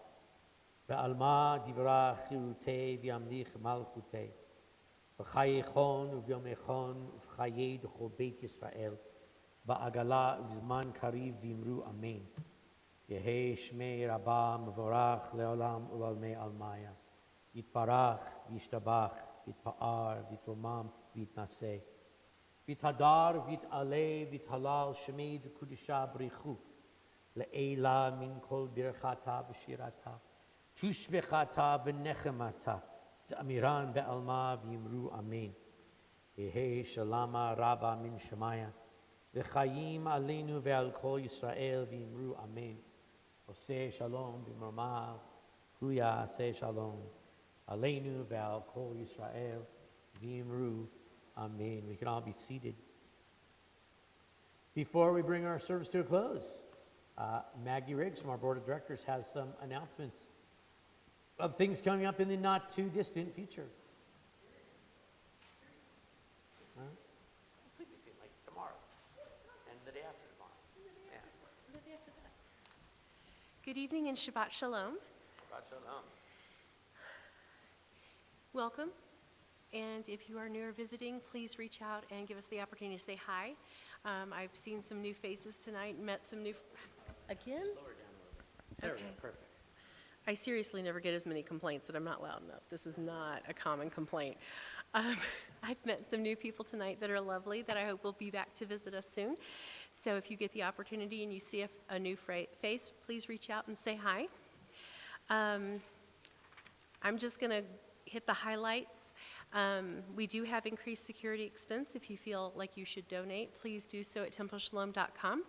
Ve'alma divra chirutei v'yamlich malchutei. V'chayechon u'vyomechon u'v'chayei d'chol Beit Yisrael. Ba'agala u'zman kariv v'imru amen. Yehei shmei Rabbah mevorach le'olam u'lalmei almaya. Yitparach v'yishtabach v'yitpa'ar v'yitromam v'yitnaseh. V'yithadar v'yit'aleh v'yithalal shemei d'kudisha b'richu. Le'ela min kol birchata v'shirata. Tushbechata v'nechemata. T'amiran be'alma v'yimru amen. Yehei shalama rabba min shemaya. V'chayim aleinu ve'al kol Yisrael v'yimru amen. Oseh shalom b'mormav. Huya aseh shalom. Aleinu ve'al kol Yisrael v'yimru amen. We can all be seated. Before we bring our service to a close, Maggie Riggs from our board of directors has some announcements of things coming up in the not too distant future. Huh? I think we seem like tomorrow and the day after tomorrow. Yeah. The day after that. Good evening and Shabbat Shalom. Shabbat shalom. Welcome. And if you are new or visiting, please reach out and give us the opportunity to say hi. I've seen some new faces tonight, met some new... Again? Just lower it down a little bit. There we Okay. go. Perfect. I seriously never get as many complaints that I'm not loud enough. This is not a common complaint. I've met some new people tonight that are lovely that I hope will be back to visit us soon. So if you get the opportunity and you see a new face, please reach out and say hi. I'm just going to hit the highlights. We do have increased security expense. If you feel like you should donate, please do so at templeshalom.com.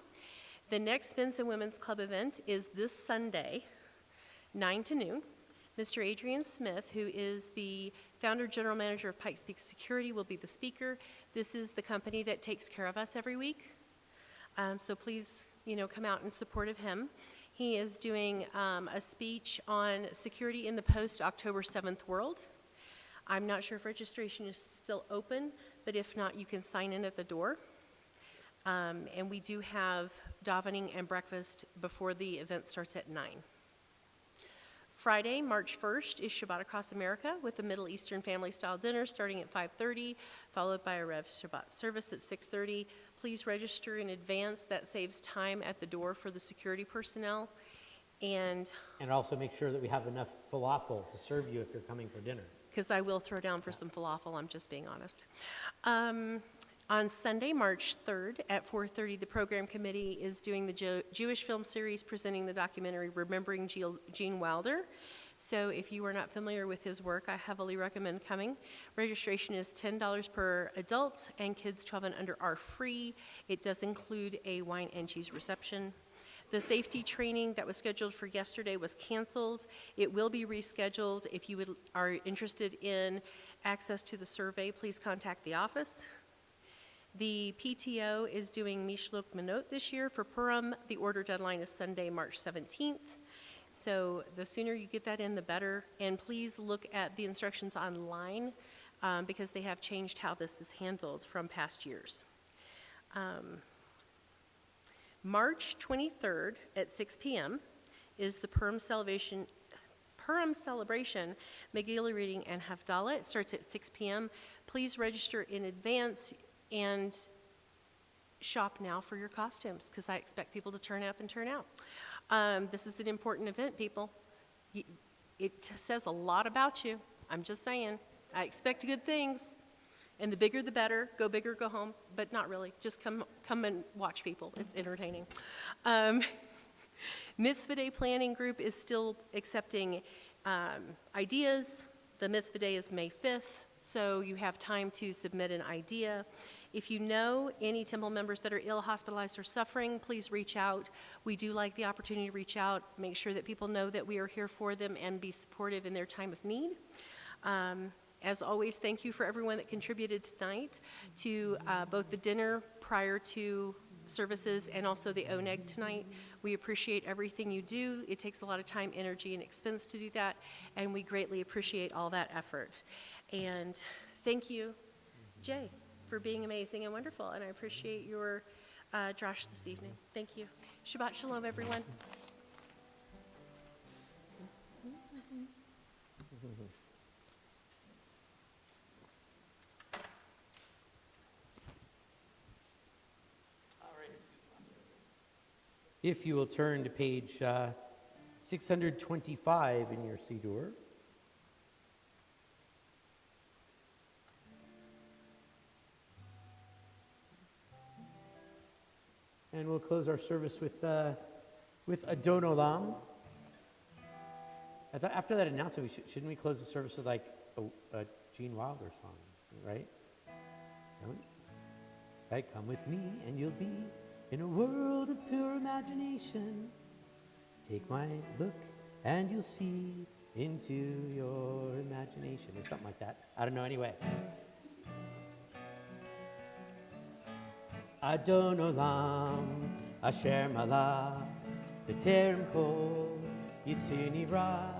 The next Men's and Women's Club event is this Sunday, 9 to noon. Mr. Adrian Smith, who is the founder general manager of Pikes Peak Security, will be the speaker. This is the company that takes care of us every week. So please, come out in support of him. He is doing a speech on security in the post-October 7th world. I'm not sure if registration is still open, but if not, you can sign in at the door. And we do have davening and breakfast before the event starts at 9. Friday, March 1st, is Shabbat Across America with a Middle Eastern family-style dinner starting at 5:30, followed by a Erev Shabbat service at 6:30. Please register in advance. That saves time at the door for the security personnel. And also make sure that we have enough falafel to serve you if you're coming for dinner. because I will throw down for some falafel, I'm just being honest. On Sunday, March 3rd at 4:30, the program committee is doing the Jewish film series presenting the documentary Remembering Gene Wilder. So if you are not familiar with his work, I heavily recommend coming. Registration is $10 per adult, and kids 12 and under are free. It does include a wine and cheese reception. The safety training that was scheduled for yesterday was canceled. It will be rescheduled. If you are interested in access to the survey, please contact the office. The PTO is doing Mishlok Manot this year for Purim. The order deadline is Sunday, March 17th. So the sooner you get that in, the better. And please look at the instructions online because they have changed how this is handled from past years. March 23rd at 6 p.m. is the Purim celebration, Megillah reading, and Havdalah. It starts at 6 p.m. Please register in advance and shop now for your costumes because I expect people to turn up and turn out. This is an important event, people. It says a lot about you. I'm just saying. I expect good things. And the bigger the better. Go big or go home. But not really. Just come and watch people. It's entertaining. Mitzvah Day Planning Group is still accepting ideas. The Mitzvah Day is May 5th, so you have time to submit an idea. If you know any temple members that are ill, hospitalized, or suffering, please reach out. We do like the opportunity to reach out, make sure that people know that we are here for them and be supportive in their time of need. As always, thank you for everyone that contributed tonight to both the dinner prior to services and also the ONEG tonight. We appreciate everything you do. It takes a lot of time, energy, and expense to do that, and we greatly appreciate all that effort. And thank you, Jay, for being amazing and wonderful, and I appreciate your Josh this evening. Thank you. Shabbat Shalom, everyone. If you will turn to page 625 in your Siddur. And we'll close our service with Adon Olam. I thought after that announcement, shouldn't we close the service with like a Gene Wilder song, right? Right, come with me and you'll be in a world of pure imagination. Take my look and you'll see into your imagination. Or something like that. I don't know anyway. Adon Olam, Asher Malach, B'terem Kol, Yitzir Nivra,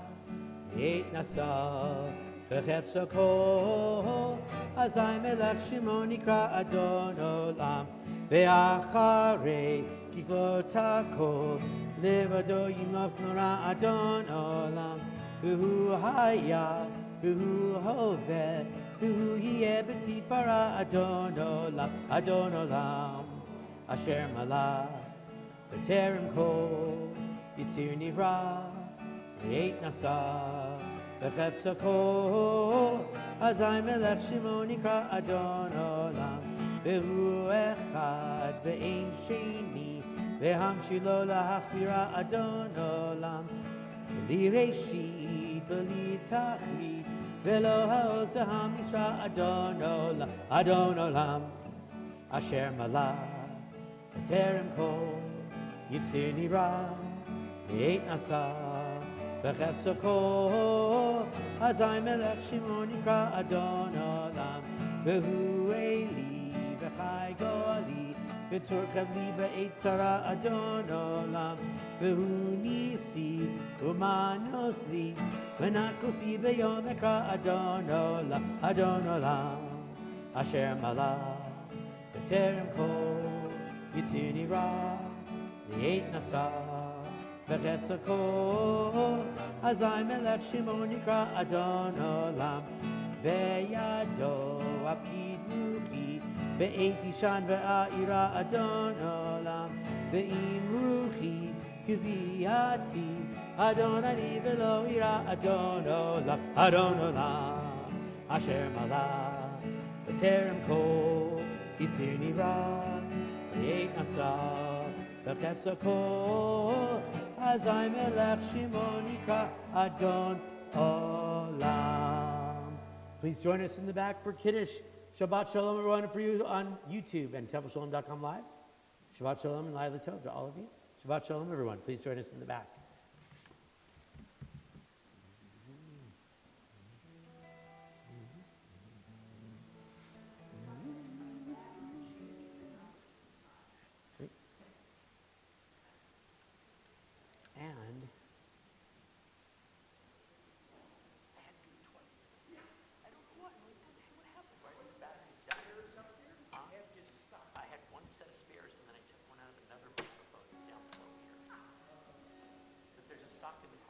Yeit Nasa, V'chefso Kol, Azai Melech Shemo Nikra Adon Olam, Ve'acharei Kiklot HaKol, Levado Yimlach Nora Adon Olam, V'hu Haya, V'hu Hoveh, V'hu Yeh B'tifara Adon Olam, Asher Malach, B'terem Kol, Yitzir Nivra, Yeit Nasa, בחפצו אזי מלך שמו נקרא אדון עולם, והוא אחד ואין שני, והמשילו להכבירה אדון עולם, בלי ראשית בלי תכלית, ולא העוז המשרה אדון עולם, אדון עולם, אשר מלך בטרם כל יציר נברא, בעת נשא בחפצו כל, אזי מלך שמו נקרא אדון עולם, והוא אלי וחי גואלי, בצור חבלי בעת צרה אדון עולם, והוא ניסי ומנוס לי, ונקוסי ביום אקרא אדון עולם, אדון עולם, אשר מלך בטרם כל יציר נברא, לעת נשא בחפצו כל, אזי מלך שמו נקרא אדון עולם, בידו הפקיד רוחי, בעת תישן ואירא אדון עולם, ואם רוחי כביאתי, אדון אני ולא אירא אדון עולם, אדון עולם, אשר מלך בטרם כל יציר נברא, לעת נשא בחפצו כל, אזי מלך שמו נקרא אדון olam. Please join us in the back for Kiddush. Shabbat Shalom, everyone, for you on YouTube and TempleShalom.com live. Shabbat Shalom and Laila Tov to all of you. Shabbat Shalom, everyone. Please join us in the back. And I had one set of spares, and then I took one out of another microphone down below here. But there's a stock in the